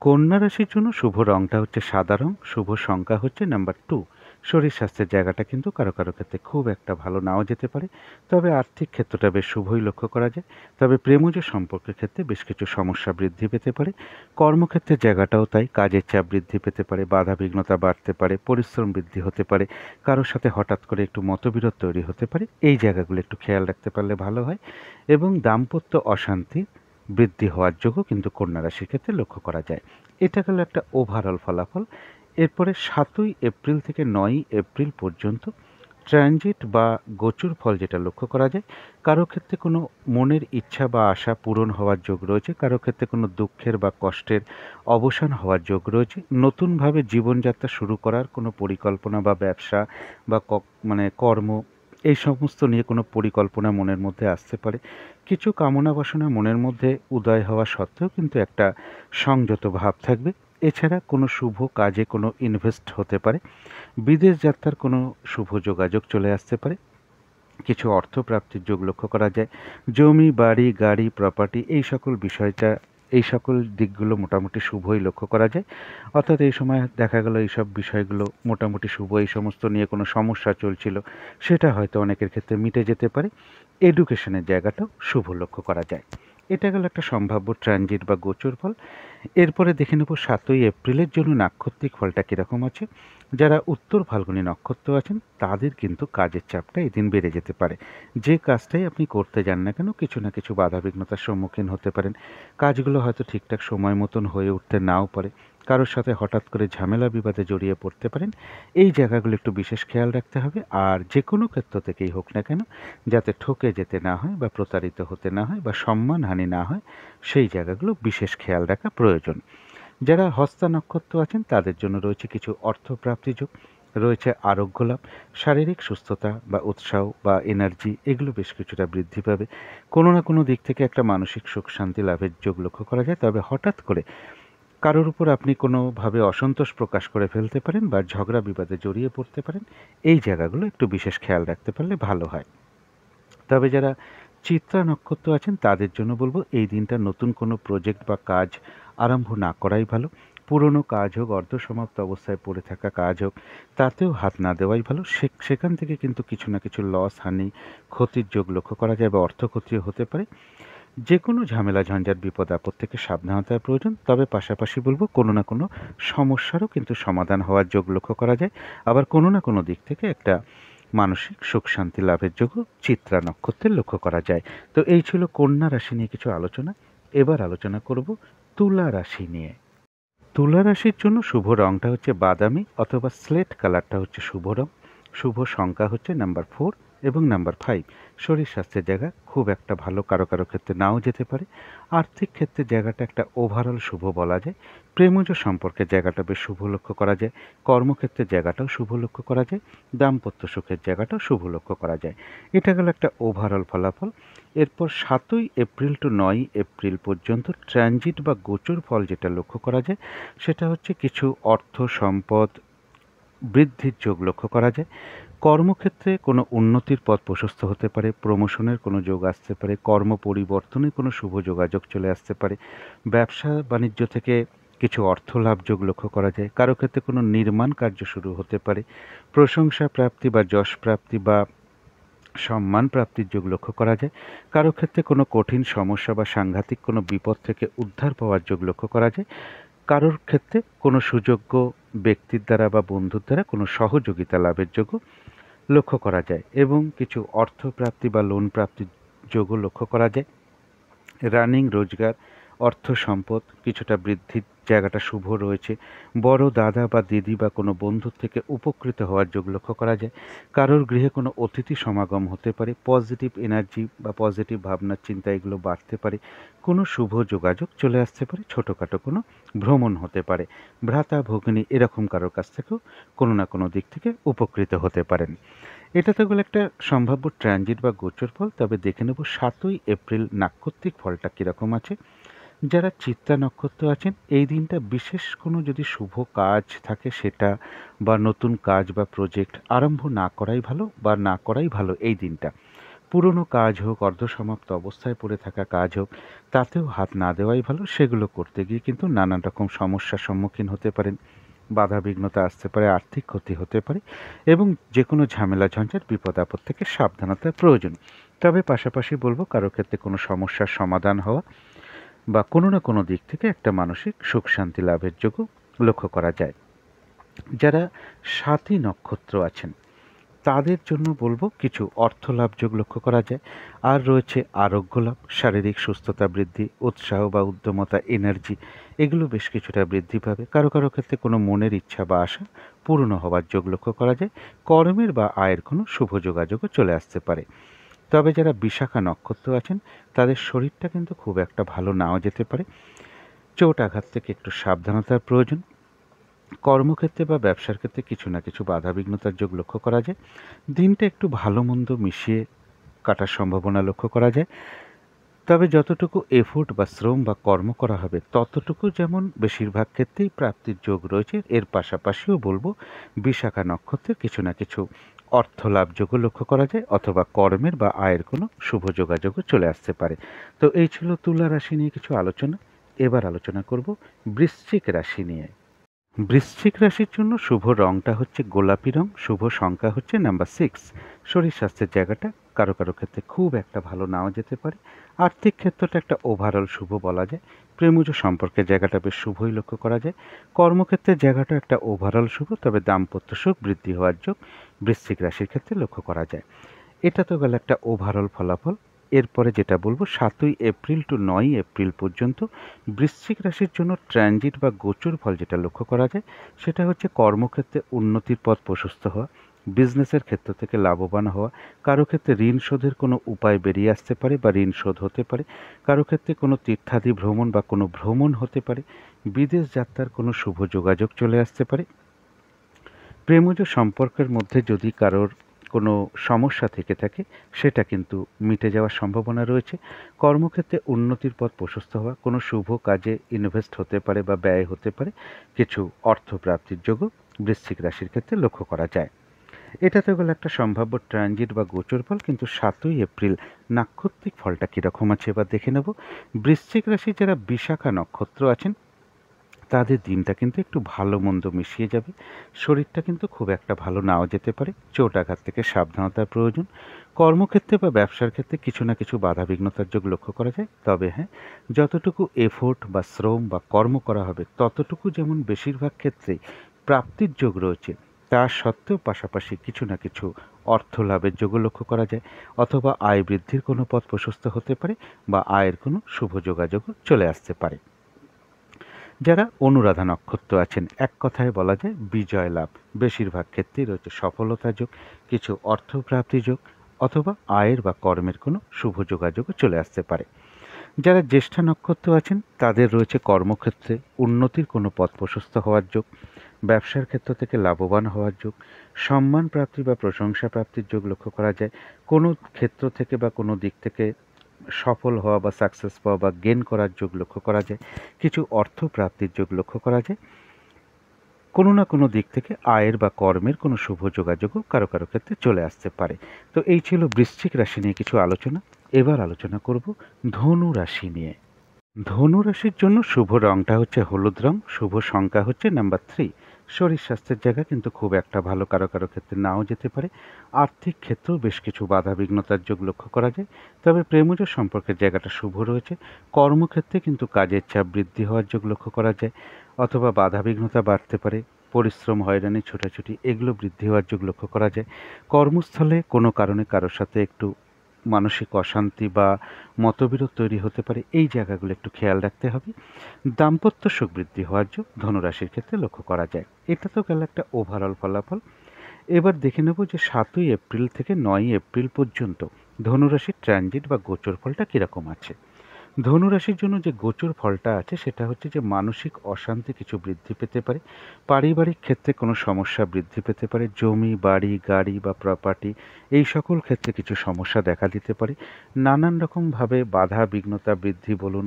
কন্যা রাশির জন্য শুভ রংটা হচ্ছে সাদা রং, শুভ সংখ্যা হচ্ছে নাম্বার 2। শরীর স্বাস্থ্যের জায়গাটা কিন্তু কারো কারো ক্ষেত্রে খুব একটা ভালো নাও যেতে পারে, তবে আর্থিক ক্ষেত্রটা বেশ শুভই লক্ষ্য করা যায়। তবে প্রেমজ সম্পর্কের ক্ষেত্রে বেশ কিছু সমস্যা বৃদ্ধি পেতে পারে। কর্মক্ষেত্রের জায়গাটাও তাই, কাজের চাপ বৃদ্ধি পেতে পারে, বাধা বিঘ্নতা বাড়তে পারে, পরিশ্রম বৃদ্ধি হতে পারে, কারোর সাথে হঠাৎ করে একটু মতবিরোধ তৈরি হতে পারে, এই জায়গাগুলো একটু খেয়াল রাখতে পারলে ভালো হয়। এবং দাম্পত্য অশান্তি বৃদ্ধি হওয়ার যোগও কিন্তু কন্যা রাশির ক্ষেত্রে লক্ষ্য করা যায়। এটা গেল একটা ওভারঅল ফলাফল। এরপরে ৭ই এপ্রিল থেকে ৯ই এপ্রিল পর্যন্ত ট্রানজিট বা গোচর ফল যেটা লক্ষ্য করা যায়, কারো ক্ষেত্রে কোনো মনের ইচ্ছা বা আশা পূরণ হওয়ার যোগ রয়েছে, কারো ক্ষেত্রে কোনো দুঃখের বা কষ্টের অবসান হওয়ার যোগ রয়েছে, নতুনভাবে জীবনযাত্রা শুরু করার কোনো পরিকল্পনা বা ব্যবসা বা কর্ম এই সমস্ত নিয়ে কোনো পরিকল্পনা মনের মধ্যে আসতে পারে। কিছু কামনা বাসনা মনের মধ্যে উদয় হওয়া সত্ত্বেও কিন্তু একটা সংযত ভাব থাকবে। এছাড়া কোনো শুভ কাজে কোনো ইনভেস্ট হতে পারে, বিদেশ যাত্রার কোনো শুভ যোগাযোগ চলে আসতে পারে, কিছু অর্থ প্রাপ্তির যোগ লক্ষ্য করা যায়। জমি বাড়ি গাড়ি প্রপার্টি এই সকল দিকগুলো মোটামুটি শুভই লক্ষ্য করা যায়। অর্থাৎ এই সময় দেখা গেল এইসব বিষয়গুলো মোটামুটি শুভ, এই সমস্ত নিয়ে কোনো সমস্যা চলছিল সেটা হয়তো অনেকের ক্ষেত্রে মিটে যেতে পারে। এডুকেশনের জায়গাটাও শুভ লক্ষ্য করা যায়। এটা গেল একটা সম্ভাব্য ট্রানজিট বা গোচর ফল। এরপরে দেখে নেব ৭ই এপ্রিলের জন্য নাক্ষত্রিক ফলটা কীরকম আছে। যারা উত্তর ফাল্গুনী নক্ষত্র আছেন তাদের কিন্তু কাজের চাপটা এদিন বেড়ে যেতে পারে। যে কাজটাই আপনি করতে যান না কেন কিছু না কিছু বাধা বিঘ্নতার সম্মুখীন হতে পারেন, কাজগুলো হয়তো ঠিকঠাক সময় মতন হয়ে উঠতে নাও পারে, কারোর সাথে হঠাৎ করে ঝামেলা বিবাদে জড়িয়ে পড়তে পারেন। এই জায়গাগুলো একটু বিশেষ খেয়াল রাখতে হবে। আর যে কোনো ক্ষেত্র থেকেই হোক না কেন যাতে ঠকে যেতে না হয় বা প্রতারিত হতে না হয় বা সম্মানহানি না হয়, সেই জায়গাগুলো বিশেষ খেয়াল রাখা প্রয়োজন। যারা হস্তা নক্ষত্র আছেন তাদের জন্য রয়েছে কিছু অর্থপ্রাপ্তি যোগ, রয়েছে আরোগ্য লাভ, শারীরিক সুস্থতা বা উৎসাহ বা এনার্জি এগুলো বেশ কিছুটা বৃদ্ধি পাবে। কোনো না কোনো দিক থেকে একটা মানসিক সুখ শান্তি লাভের যোগ লক্ষ্য করা যায়। তবে হঠাৎ করে কারোর উপর আপনি কোনোভাবে অসন্তোষ প্রকাশ করে ফেলতে পারেন বা ঝগড়া বিবাদে জড়িয়ে পড়তে পারেন, এই জায়গাগুলো একটু বিশেষ খেয়াল রাখতে পারলে ভালো হয়। তবে যারা চিত্রা নক্ষত্র আছেন তাদের জন্য বলবো এই দিনটা নতুন কোনো প্রজেক্ট বা কাজ আরম্ভ না করাই ভালো। পুরনো কাজ হোক, অর্ধসমাপ্ত অবস্থায় পড়ে থাকা কাজ হোক, তাতেও হাত না দেওয়াই ভালো। সেখান থেকে কিন্তু কিছু না কিছু লস হানি ক্ষতির যোগ লক্ষ্য করা যায় বা অর্থ ক্ষতিও হতে পারে। যে কোনো ঝামেলা ঝঞ্ঝাট বিপদ আপদ থেকে সাবধানতার প্রয়োজন। তবে পাশাপাশি বলবো কোনো না কোনো সমস্যারও কিন্তু সমাধান হওয়ার যোগ লক্ষ্য করা যায়। আবার কোনো না কোনো দিক থেকে একটা মানসিক সুখ শান্তি লাভের যোগও চিত্রা নক্ষত্রের লক্ষ্য করা যায়। তো এই ছিল কন্যা রাশি নিয়ে কিছু আলোচনা। এবার আলোচনা করব তুলা রাশি নিয়ে। তুলা রাশির জন্য শুভ রংটা হচ্ছে বাদামি অথবা স্লেট কালারটা হচ্ছে শুভ রং। শুভ সংখ্যা হচ্ছে নাম্বার 4 এবং নাম্বার 5। শরীর স্বাস্থ্যের জায়গা খুব একটা ভালো, কারো কারো ক্ষেত্রে নাও যেতে পারে। আর্থিক ক্ষেত্রে জায়গাটা একটা ওভারঅল শুভ বলা যায়। প্রেমজ সম্পর্কের জায়গাটা বেশ শুভ লক্ষ্য করা যায়। কর্মক্ষেত্রের জায়গাটাও শুভ লক্ষ্য করা যায়। দাম্পত্য সুখের জায়গাটাও শুভ লক্ষ্য করা যায়। এটা গেল একটা ওভারঅল ফলাফল। এরপর 7ই এপ্রিল টু 9ই এপ্রিল পর্যন্ত ট্রানজিট বা গোচর ফল যেটা লক্ষ্য করা যায় সেটা হচ্ছে কিছু অর্থ সম্পদ বৃদ্ধির যোগ লক্ষ্য করা যায়। কর্মক্ষেত্রে কোনো উন্নতির পথ প্রশস্ত হতে পারে, প্রমোশনের কোনো যোগ আসতে পারে, কর্ম পরিবর্তনে কোনো শুভ যোগাযোগ চলে আসতে পারে। ব্যবসা বাণিজ্য থেকে কিছু অর্থ লাভ যোগ লক্ষ্য করা যায়। কারো ক্ষেত্রে কোনো নির্মাণ কার্য শুরু হতে পারে। প্রশংসা প্রাপ্তি বা যশ প্রাপ্তি বা সম্মান প্রাপ্তির যোগ লক্ষ্য করা যায়। কারো ক্ষেত্রে কোনো কঠিন সমস্যা বা সাংঘাতিক কোনো বিপদ থেকে উদ্ধার পাওয়ার যোগ লক্ষ্য করা যায়। কারোর ক্ষেত্রে কোনো সুযোগ্য ব্যক্তির দ্বারা বা বন্ধুর দ্বারা কোনো সহযোগিতা লাভের যোগও লক্ষ্য করা যায় এবং কিছু অর্থ প্রাপ্তি বা লোন প্রাপ্তির যোগও লক্ষ্য করা যায়। রানিং রোজগার, অর্থ সম্পদ কিছুটা বৃদ্ধির জায়গাটা শুভ রয়েছে। বড় দাদা বা দিদি বা কোনো বন্ধুর থেকে উপকৃত হওয়ার যোগ লক্ষ্য করা যায়। কারোর গৃহে কোনো অতিথি সমাগম হতে পারে। পজিটিভ এনার্জি বা পজিটিভ ভাবনার চিন্তা এগুলো বাড়তে পারে। কোনো শুভ যোগাযোগ চলে আসতে পারে। ছোটোখাটো কোনো ভ্রমণ হতে পারে। ভ্রাতা ভগিনী এরকম কারোর কাছ থেকেও কোনো না কোনো দিক থেকে উপকৃত হতে পারেন। এটা তো গেল একটা সম্ভাব্য ট্রানজিট বা গোচর ফল। তবে দেখে নেব 7ই এপ্রিল নাক্ষত্রিক ফলটা কীরকম আছে। যারা চিত্রা নক্ষত্র আছেন এই দিনটা বিশেষ কোনো যদি শুভ কাজ থাকে সেটা বা নতুন কাজ বা প্রজেক্ট আরম্ভ না করাই ভালো বা না করাই ভালো এই দিনটা। পুরনো কাজ হোক, অর্ধসমাপ্ত অবস্থায় পড়ে থাকা কাজ হোক, তাতেও হাত না দেওয়াই ভালো। সেগুলো করতে গিয়ে কিন্তু নানান রকম সমস্যার সম্মুখীন হতে পারেন। বাধা বিঘ্নতা আসতে পারে, আর্থিক ক্ষতি হতে পারে এবং যে কোনো ঝামেলা ঝঞ্ঝাট বিপদ আপদ থেকে সাবধানতার প্রয়োজন। তবে পাশাপাশি বলবো কারো ক্ষেত্রে কোনো সমস্যার সমাধান হওয়া বা কোনো না কোনো দিক থেকে একটা মানসিক সুখ শান্তি লাভের যোগও লক্ষ্য করা যায়। যারা সাথী নক্ষত্র আছেন তাদের জন্য বলবো কিছু অর্থ লাভ যোগ লক্ষ্য করা যায়। আর রয়েছে আরোগ্য লাভ, শারীরিক সুস্থতা বৃদ্ধি, উৎসাহ বা উদ্যমতা, এনার্জি এগুলো বেশ কিছুটা বৃদ্ধি পাবে। কারো কারো ক্ষেত্রে কোনো মনের ইচ্ছা বা আশা পূর্ণ হওয়ার যোগ লক্ষ্য করা যায়। কর্মের বা আয়ের কোনো শুভ যোগাযোগও চলে আসতে পারে। তবে যারা বিশাখা নক্ষত্র আছেন তাদের শরীরটা কিন্তু খুব একটা ভালো নাও যেতে পারে। চোট আঘাত থেকে একটু সাবধানতার প্রয়োজন। কর্মক্ষেত্রে বা ব্যবসার ক্ষেত্রে কিছু না কিছু বাধাবিঘ্নতার যোগ লক্ষ্য করা যায়। দিনটা একটু ভালো মন্দ মিশিয়ে কাটার সম্ভাবনা লক্ষ্য করা যায়। তবে যতটুকু এফোর্ট বা শ্রম বা কর্ম করা হবে ততটুকু যেমন বেশিরভাগ ক্ষেত্রেই প্রাপ্তির যোগ রয়েছে, এর পাশাপাশিও বলবো বিশাখা নক্ষত্রের কিছু না কিছু অর্থ লাভ যোগও লক্ষ্য করা যায় অথবা কর্মের বা আয়ের কোনো শুভ যোগাযোগও চলে আসতে পারে। তো এই ছিল তুলা রাশি নিয়ে কিছু আলোচনা। এবার আলোচনা করব বৃশ্চিক রাশি নিয়ে। বৃশ্চিক রাশির জন্য শুভ রংটা হচ্ছে গোলাপি রং, শুভ সংখ্যা হচ্ছে নাম্বার 6। শরীর স্বাস্থ্যের জায়গাটা কারো কারো ক্ষেত্রে খুব একটা ভালো নাও যেতে পারে। আর্থিক ক্ষেত্রটা একটা ওভারঅল শুভ বলা যায়। প্রেমজ সম্পর্কের জায়গাটা বেশ শুভই লক্ষ্য করা যায়। কর্মক্ষেত্রের জায়গাটা একটা ওভারঅল শুভ, তবে দাম্পত্য সুখ বৃদ্ধি হওয়ার যোগ বৃশ্চিক রাশির ক্ষেত্রে লক্ষ্য করা যায়। এটা তো গেল একটা ওভারঅল ফলাফল। এরপরে যেটা বলবো 7ই এপ্রিল টু 9ই এপ্রিল পর্যন্ত বৃশ্চিক রাশির জন্য ট্রানজিট বা গোচর ফল যেটা লক্ষ্য করা যায় সেটা হচ্ছে কর্মক্ষেত্রে উন্নতির পথ প্রশস্ত হওয়া, বিজনেসের ক্ষেত্র থেকে লাভবান হওয়া, কারো ক্ষেত্রে ঋণ শোধের কোনো উপায় বেরিয়ে আসতে পারে বা ঋণ শোধ হতে পারে, কারো ক্ষেত্রে কোনো তীর্থাদি ভ্রমণ বা কোনো ভ্রমণ হতে পারে, বিদেশ যাত্রার কোনো শুভ যোগাযোগ চলে আসতে পারে। প্রেমজ সম্পর্কের মধ্যে যদি কারোর কোনো সমস্যা থেকে থাকে সেটা কিন্তু মিটে যাওয়ার সম্ভাবনা রয়েছে। কর্মক্ষেত্রে উন্নতির পথ প্রশস্ত হওয়া, কোনো শুভ কাজে ইনভেস্ট হতে পারে বা ব্যয় হতে পারে, কিছু অর্থ প্রাপ্তির যোগও বৃশ্চিক রাশির ক্ষেত্রে লক্ষ্য করা যায়। এটা তো গেল একটা সম্ভাব্য ট্রানজিট বা গোচর ফল। কিন্তু 7ই এপ্রিল নাক্ষত্রিক ফলটা কীরকম আছে এবার দেখে নেব। বৃশ্চিক রাশির যারা বিশাখা নক্ষত্র আছেন তাদের দিনটা কিন্তু একটু ভালো মন্দ মিশিয়ে যাবে। শরীরটা কিন্তু খুব একটা ভালো নাও যেতে পারে। চোট আঘাত থেকে সাবধানতার প্রয়োজন। কর্মক্ষেত্রে বা ব্যবসার ক্ষেত্রে কিছু না কিছু বাধা বিঘ্নতার যোগ লক্ষ্য করা যায়। তবে হ্যাঁ, যতটুকু এফোর্ট বা শ্রম বা কর্ম করা হবে ততটুকু যেমন বেশিরভাগ ক্ষেত্রেই প্রাপ্তির যোগ রয়েছে, তা সত্ত্বেও পাশাপাশি কিছু না কিছু অর্থ লাভের যোগও লক্ষ্য করা যায় অথবা আয় বৃদ্ধির কোনো পথ প্রশস্ত হতে পারে বা আয়ের কোনো শুভ যোগাযোগও চলে আসতে পারে। যারা অনুরাধা নক্ষত্র আছেন, এক কথায় বলা যায় বিজয় লাভ, বেশিরভাগ ক্ষেত্রেই রয়েছে সফলতা যোগ, কিছু অর্থপ্রাপ্তি যোগ অথবা আয়ের বা কর্মের কোনো শুভ যোগাযোগও চলে আসতে পারে। যারা জ্যেষ্ঠা নক্ষত্র আছেন তাদের রয়েছে কর্মক্ষেত্রে উন্নতির কোনো পথ প্রশস্ত হওয়ার যোগ, ব্যবসার ক্ষেত্র থেকে লাভবান হওয়ার যোগ, সম্মান প্রাপ্তি বা প্রশংসা প্রাপ্তির যোগ লক্ষ্য করা যায়। কোনো ক্ষেত্র থেকে বা কোনো দিক থেকে সফল হওয়া বা সাকসেস পাওয়া বা গেন করার যোগ লক্ষ্য করা যায়। কিছু অর্থ প্রাপ্তির যোগ লক্ষ্য করা যায়। কোনো না কোনো দিক থেকে আয়ের বা কর্মের কোনো শুভ যোগাযোগও কারো কারো ক্ষেত্রে চলে আসতে পারে। তো এই ছিল বৃশ্চিক রাশি নিয়ে কিছু আলোচনা। এবার আলোচনা করব ধনু রাশি নিয়ে। ধনু রাশির জন্য শুভ রংটা হচ্ছে হলুদ রং, শুভ সংখ্যা হচ্ছে নাম্বার 3। শরীর স্বাস্থ্যের জায়গা কিন্তু খুব একটা ভালো, কারো কারো ক্ষেত্রে নাও যেতে পারে। আর্থিক ক্ষেত্রেও বেশ কিছু বাধা বিঘ্নতার যোগ লক্ষ্য করা যায়। তবে প্রেমজ সম্পর্কের জায়গাটা শুভ রয়েছে। কর্মক্ষেত্রে কিন্তু কাজের চাপ বৃদ্ধি হওয়ার যোগ লক্ষ্য করা যায়, অথবা বাধা বিঘ্নতা বাড়তে পারে। পরিশ্রম, হয়রানি, ছোটাছুটি এগুলো বৃদ্ধি হওয়ার যোগ লক্ষ্য করা যায়। কর্মস্থলে কোনো কারণে কারোর সাথে একটু মানসিক অশান্তি বা মতবিরোধ তৈরি হতে পারে, এই জায়গাগুলো একটু খেয়াল রাখতে হবে। দাম্পত্য সুখ বৃদ্ধি হওয়ার যোগ ধনুরাশির ক্ষেত্রে লক্ষ্য করা যায়। এটা তো গেল একটা ওভারঅল ফলাফল। এবার দেখে নেব যে 7ই এপ্রিল থেকে 9ই এপ্রিল পর্যন্ত ধনুরাশির ট্রানজিট বা গোচর ফলটা কীরকম আছে। ধনুরাশির জন্য যে গোচর ফলটা আছে সেটা হচ্ছে যে মানসিক অশান্তি কিছু বৃদ্ধি পেতে পারে, পারিবারিক ক্ষেত্রে কোনো সমস্যা বৃদ্ধি পেতে পারে, জমি, বাড়ি, গাড়ি বা প্রপার্টি এই সকল ক্ষেত্রে কিছু সমস্যা দেখা দিতে পারে। নানান রকমভাবে বাধা বিঘ্নতা বৃদ্ধি বলুন,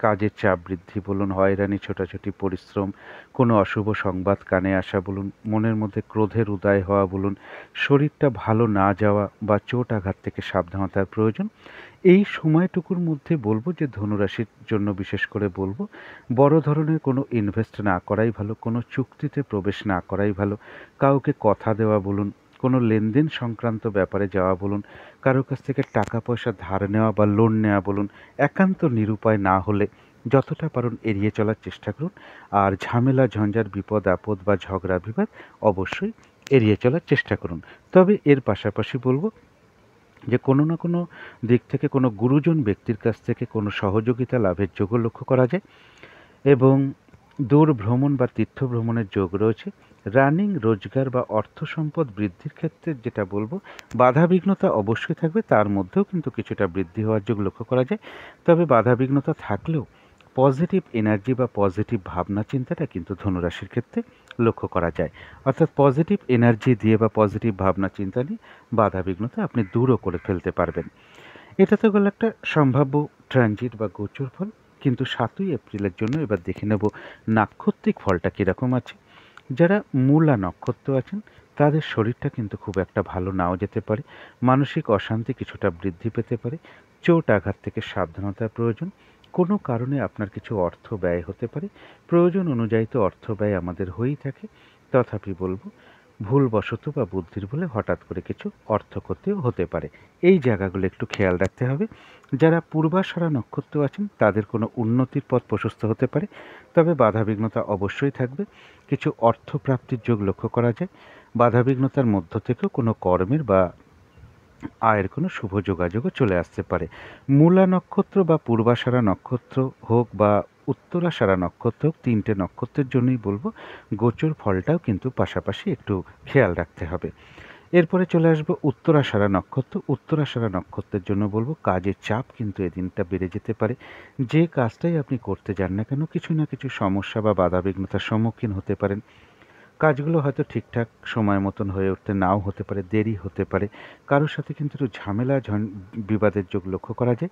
কাজের চাপ বৃদ্ধি বলুন, হয়রানি, ছোটাছুটি, পরিশ্রম, কোনো অশুভ সংবাদ কানে আসা বলুন, মনের মধ্যে ক্রোধের উদয় হওয়া বলুন, শরীরটা ভালো না যাওয়া বা চোট আঘাত থেকে সাবধানতার প্রয়োজন। এই সময়টুকুর মধ্যে বলবো যে ধনুরাশির জন্য বিশেষ করে বলবো বড় ধরনের কোনো ইনভেস্ট না করাই ভালো, কোনো চুক্তিতে প্রবেশ না করাই ভালো। কাউকে কথা দেওয়া বলুন, কোনো লেনদেন সংক্রান্ত ব্যাপারে যাওয়া বলুন, কারোর কাছ থেকে টাকা পয়সা ধার নেওয়া বা লোন নেওয়া বলুন, একান্ত নিরুপায় না হলে যতটা পারুন এড়িয়ে চলার চেষ্টা করুন। আর ঝামেলা, ঝঞ্ঝাট, বিপদ আপদ বা ঝগড়া বিবাদ অবশ্যই এড়িয়ে চলার চেষ্টা করুন। তবে এর পাশাপাশি বলবো যে কোনো না কোনো দিক থেকে কোনো গুরুজন ব্যক্তির কাছ থেকে কোনো সহযোগিতা লাভের যোগও লক্ষ্য করা যায়, এবং দূর ভ্রমণ বা তীর্থ ভ্রমণের যোগ রয়েছে। রানিং রোজগার বা অর্থ সম্পদ বৃদ্ধির ক্ষেত্রে যেটা বলবো বাধা বিঘ্নতা অবশ্যই থাকবে, তার মধ্যেও কিন্তু কিছুটা বৃদ্ধি হওয়ার যোগ লক্ষ্য করা যায়। তবে বাধা বিঘ্নতা থাকলেও পজিটিভ এনার্জি বা পজিটিভ ভাবনা চিন্তাটা কিন্তু ধনুরাশির ক্ষেত্রে লক্ষ্য করা যায়। অর্থাৎ পজিটিভ এনার্জি দিয়ে বা পজিটিভ ভাবনা চিন্তা নিয়ে বাধা বিঘ্নতা আপনি দূরও করে ফেলতে পারবেন। এটা তো গেল একটা সম্ভাব্য ট্রানজিট বা গোচর ফল। কিন্তু 7ই এপ্রিলের জন্য এবার দেখে নেব নাক্ষত্রিক ফলটা কীরকম আছে। যারা মূলা নক্ষত্র আছেন তাদের শরীরটা কিন্তু খুব একটা ভালো নাও যেতে পারে, মানসিক অশান্তি কিছুটা বৃদ্ধি পেতে পারে, চোট আঘাত থেকে সাবধানতার প্রয়োজন। কোনো কারণে আপনার কিছু অর্থ ব্যয় হতে পারে, প্রয়োজন অনুযায়ী তো অর্থ ব্যয় আমাদের হয়েই থাকে, তথাপি বলবো ভুলবশত বা বুদ্ধির বলে হঠাৎ করে কিছু অর্থ ক্ষতিও হতে পারে, এই জায়গাগুলো একটু খেয়াল রাখতে হবে। যারা পূর্বাষাঢ়া নক্ষত্র আছেন তাদের কোনো উন্নতির পথ প্রশস্ত হতে পারে, তবে বাধাবিঘ্নতা অবশ্যই থাকবে। কিছু অর্থ প্রাপ্তির যোগ লক্ষ্য করা যায়। বাধাবিঘ্নতার মধ্য থেকেও কোনো কর্মের বা আয়ের কোনো শুভ যোগাযোগও চলে আসতে পারে। মূলা নক্ষত্র বা পূর্বাষাঢ়া নক্ষত্র হোক বা উত্তরাষাঢ়া নক্ষত্র হোক, 3টে নক্ষত্রের জন্যই বলবো গোচর ফলটাও কিন্তু পাশাপাশি একটু খেয়াল রাখতে হবে। এরপরে চলে আসবো উত্তরাষাঢ়া নক্ষত্র। উত্তরাষাঢ়া নক্ষত্রের জন্য বলবো কাজের চাপ কিন্তু এদিনটা বেড়ে যেতে পারে। যে কাজটাই আপনি করতে যান না কেন কিছু না কিছু সমস্যা বা বাধাবিঘ্নতার সম্মুখীন হতে পারেন। কাজগুলো হয়তো ঠিকঠাক সময় মতন হয়ে উঠতে নাও হতে পারে, দেরি হতে পারে। কারোর সাথে কিন্তু একটু ঝামেলা বিবাদের যোগ লক্ষ্য করা যায়।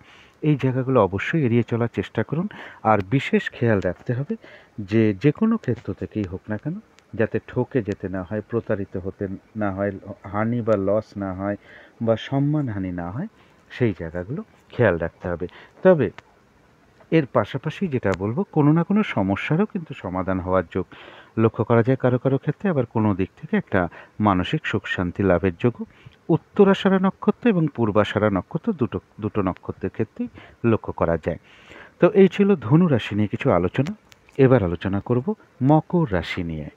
এই জায়গাগুলো অবশ্যই এড়িয়ে চলার চেষ্টা করুন। আর বিশেষ খেয়াল রাখতে হবে যে যে কোনো ক্ষেত্র থেকেই হোক না কেন যাতে ঠকে যেতে না হয়, প্রতারিত হতে না হয়, হানি বা লস না হয় বা সম্মানহানি না হয়, সেই জায়গাগুলো খেয়াল রাখতে হবে। তবে এর পাশাপাশি যেটা বলবো কোনো না কোনো সমস্যারও কিন্তু সমাধান হওয়ার যোগ লক্ষ্য করা যায় কারো কারো ক্ষেত্রে, আবার কোনো দিক থেকে একটা মানসিক সুখ শান্তি লাভের যোগও উত্তরাষাঢ়া নক্ষত্র এবং পূর্বাষাঢ়া নক্ষত্র দুটো নক্ষত্রের ক্ষেত্রেই লক্ষ্য করা যায়। তো এই ছিল ধনু রাশি নিয়ে কিছু আলোচনা। এবার আলোচনা করব মকর রাশি নিয়ে।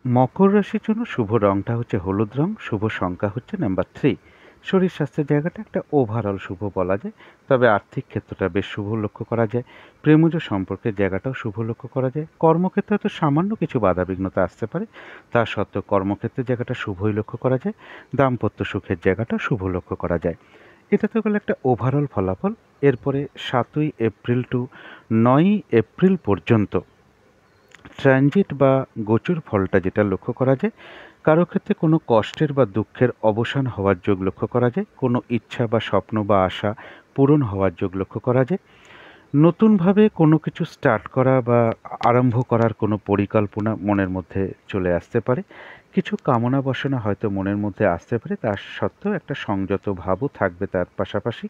মকর রাশির জন্য শুভ রংটা হচ্ছে হলুদ রং, শুভ সংখ্যা হচ্ছে নাম্বার 3, শরীর স্বাস্থ্যের জায়গাটা একটা ওভারঅল শুভ বলা যায়, তবে আর্থিক ক্ষেত্রটা বেশ শুভ লক্ষ্য করা যায়। প্রেমজ সম্পর্কের জায়গাটাও শুভ লক্ষ্য করা যায়। কর্মক্ষেত্রে হয়তো সামান্য কিছু বাধাবিঘ্নতা আসতে পারে, তা সত্ত্বেও কর্মক্ষেত্রের জায়গাটা শুভই লক্ষ্য করা যায়। দাম্পত্য সুখের জায়গাটাও শুভ লক্ষ্য করা যায়। এটা তো গেল একটা ওভারঅল ফলাফল। এরপরে 7ই এপ্রিল টু 9ই এপ্রিল পর্যন্ত ট্রানজিট বা গোচর ফলটা যেটা লক্ষ্য করা যায়, কারো ক্ষেত্রে কোনো কষ্টের বা দুঃখের অবসান হওয়ার যোগ লক্ষ্য করা যায়, কোনো ইচ্ছা বা স্বপ্ন বা আশা পূরণ হওয়ার যোগ লক্ষ্য করা যায়, নতুনভাবে কোনো কিছু স্টার্ট করা বা আরম্ভ করার কোনো পরিকল্পনা মনের মধ্যে চলে আসতে পারে। কিছু কামনা বাসনা হয়তো মনের মধ্যে আসতে পারে, তার সত্ত্বেও একটা সংযত ভাবও থাকবে তার পাশাপাশি।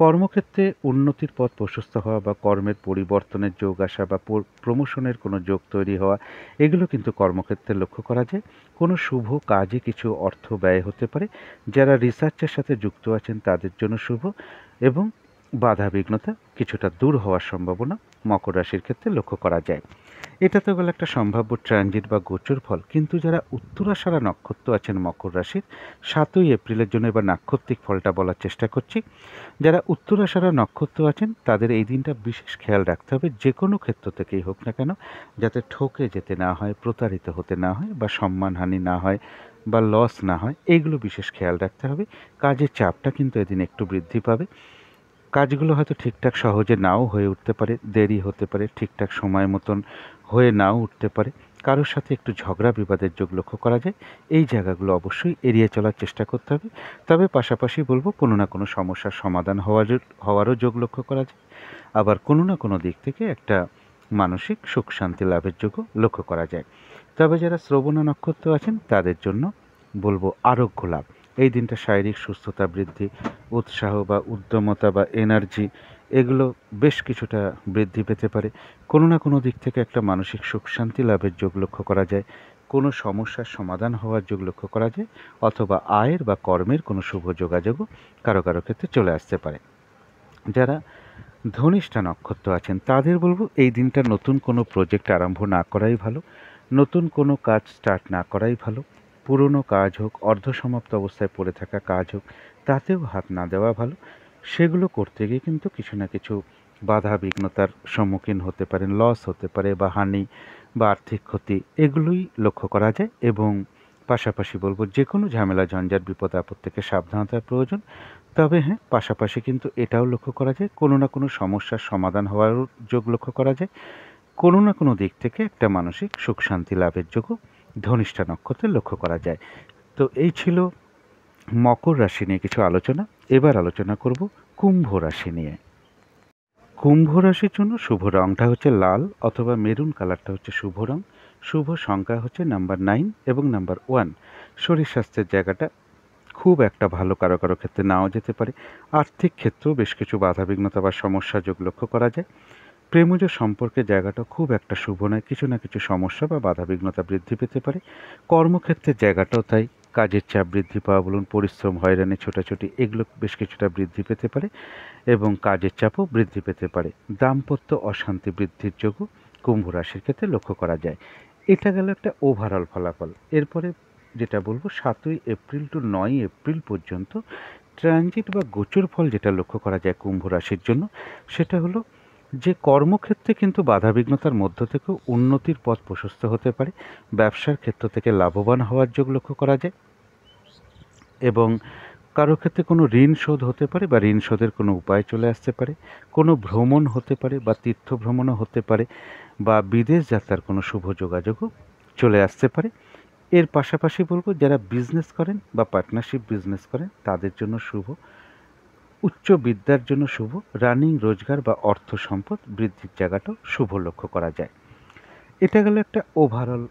কর্মক্ষেত্রে উন্নতির পথ প্রশস্ত হওয়া বা কর্মের পরিবর্তনের যোগ আসা বা প্রমোশনের কোনো যোগ তৈরি হওয়া, এগুলো কিন্তু কর্মক্ষেত্রে লক্ষ্য করা যায়। কোনো শুভ কাজে কিছু অর্থ ব্যয় হতে পারে। যারা রিসার্চের সাথে যুক্ত আছেন তাদের জন্য শুভ, এবং বাধা বিঘ্নতা কিছুটা দূর হওয়ার সম্ভাবনা মকর রাশির ক্ষেত্রে লক্ষ্য করা যায়। এটা তো গেল একটা সম্ভাব্য ট্রানজিট বা গোচর ফল। কিন্তু যারা উত্তরাষাঢ়া নক্ষত্র আছেন মকর রাশির, 7ই এপ্রিলের জন্য এবার নাক্ষত্রিক ফলটা বলার চেষ্টা করছি। যারা উত্তরাষাঢ়া নক্ষত্র আছেন তাদের এই দিনটা বিশেষ খেয়াল রাখতে হবে, যে কোনো ক্ষেত্র থেকেই হোক না কেন, যাতে ঠকে যেতে না হয়, প্রতারিত হতে না হয়, বা সম্মানহানি না হয়, বা লস না হয়, এইগুলো বিশেষ খেয়াল রাখতে হবে। কাজের চাপটা কিন্তু এদিন একটু বৃদ্ধি পাবে। কাজগুলো হয়তো ঠিকঠাক সহজে নাও হয়ে উঠতে পারে, দেরি হতে পারে, ঠিকঠাক সময় মতন হয়ে নাও উঠতে পারে, কারোর সাথে একটু ঝগড়া বিবাদের যোগ লক্ষ্য করা যায়। এই জায়গাগুলো অবশ্যই এড়িয়ে চলার চেষ্টা করতে হবে। তবে পাশাপাশি বলবো, কোনো না কোনো সমস্যার সমাধান হওয়ারও যোগ লক্ষ্য করা যায়। আবার কোনো না কোনো দিক থেকে একটা মানসিক সুখ শান্তি লাভের যোগও লক্ষ্য করা যায়। তবে যারা শ্রবণা নক্ষত্র আছেন তাদের জন্য বলবো আরোগ্য লাভ। এই দিনটা শারীরিক সুস্থতা বৃদ্ধি, উৎসাহ বা উদ্যমতা বা এনার্জি, এগুলো বেশ কিছুটা বৃদ্ধি পেতে পারে। কোনো না কোনো দিক থেকে একটা মানসিক সুখ শান্তি লাভের যোগ লক্ষ্য করা যায়। কোনো সমস্যার সমাধান হওয়ার যোগ লক্ষ্য করা যায়, অথবা আয়ের বা কর্মের কোনো শুভ যোগাযোগও কারো কারো ক্ষেত্রে চলে আসতে পারে। যারা ধনিষ্ঠা নক্ষত্র আছেন তাদের বলবো, এই দিনটা নতুন কোনো প্রজেক্ট আরম্ভ না করাই ভালো, নতুন কোনো কাজ স্টার্ট না করাই ভালো। পুরনো কাজ হোক, অর্ধসমাপ্ত অবস্থায় পড়ে থাকা কাজ হোক, তাতেও হাত না দেওয়া ভালো। সেগুলো করতে গিয়ে কিন্তু কিছু না কিছু বাধা বিঘ্নতার সম্মুখীন হতে পারেন, লস হতে পারে বা হানি বা আর্থিক ক্ষতি, এগুলোই লক্ষ্য করা যায়। এবং পাশাপাশি বলবো, যে কোনো ঝামেলা ঝঞ্ঝাট বিপদ আপদ থেকে সাবধানতার প্রয়োজন। তবে হ্যাঁ, পাশাপাশি কিন্তু এটাও লক্ষ্য করা যায়, কোনো না কোনো সমস্যার সমাধান হওয়ারও যোগ লক্ষ্য করা যায়। কোনো না কোনো দিক থেকে একটা মানসিক সুখ শান্তি লাভের যোগও ধনিষ্ঠা নক্ষত্রে লক্ষ্য করা যায়। তো এই ছিল মকর রাশি নিয়ে কিছু আলোচনা। এবার আলোচনা করব কুম্ভ রাশি নিয়ে। কুম্ভ রাশির জন্য শুভ রংটা হচ্ছে লাল অথবা মেরুন কালারটা হচ্ছে শুভ রং। শুভ সংখ্যা হচ্ছে নাম্বার 9 এবং নাম্বার 1। শরীর স্বাস্থ্যের জায়গাটা খুব একটা ভালো কারো কারো ক্ষেত্রে নাও যেতে পারে। আর্থিক ক্ষেত্রেও বেশ কিছু বাধাবিঘ্নতা বা সমস্যা যোগ লক্ষ্য করা যায়। প্রেমজ সম্পর্কের জায়গাটা খুব একটা শুভ নয়, কিছু না কিছু সমস্যা বা বাধাবিঘ্নতা বৃদ্ধি পেতে পারে। কর্মক্ষেত্রের জায়গাটাও তাই, কাজের চাপ বৃদ্ধি পাওয়া বলুন, পরিশ্রম, হয়রানি, ছোটাছুটি, এগুলো বেশ কিছুটা বৃদ্ধি পেতে পারে এবং কাজের চাপও বৃদ্ধি পেতে পারে। দাম্পত্য অশান্তি বৃদ্ধির যোগও কুম্ভ রাশির ক্ষেত্রে লক্ষ্য করা যায়। এটা গেল একটা ওভারঅল ফলাফল। এরপরে যেটা বলবো, 7ই এপ্রিল টু 9ই এপ্রিল পর্যন্ত ট্রানজিট বা গোচর ফল যেটা লক্ষ্য করা যায় কুম্ভ রাশির জন্য, সেটা হলো যে কর্মক্ষেত্রে কিন্তু বাধাবিঘ্নতার মধ্য থেকেও উন্নতির পথ প্রশস্ত হতে পারে। ব্যবসার ক্ষেত্র থেকে লাভবান হওয়ার যোগ লক্ষ্য করা যায়, এবং কারো ক্ষেত্রে কোনো ঋণ শোধ হতে পারে বা ঋণ শোধের কোনো উপায় চলে আসতে পারে। কোনো ভ্রমণ হতে পারে বা তীর্থ ভ্রমণও হতে পারে, বা বিদেশ যাত্রার কোনো শুভ যোগাযোগও চলে আসতে পারে। এর পাশাপাশি বলবো, যারা বিজনেস করেন বা পার্টনারশিপ বিজনেস করেন তাদের জন্য শুভ। উচ্চ বিদ্যার জন্য শুভ। রানিং রোজগার বা অর্থ সম্পদ বৃদ্ধির জায়গাটাও শুভ লক্ষ্য করা যায়। এটা গেল একটা ওভারঅল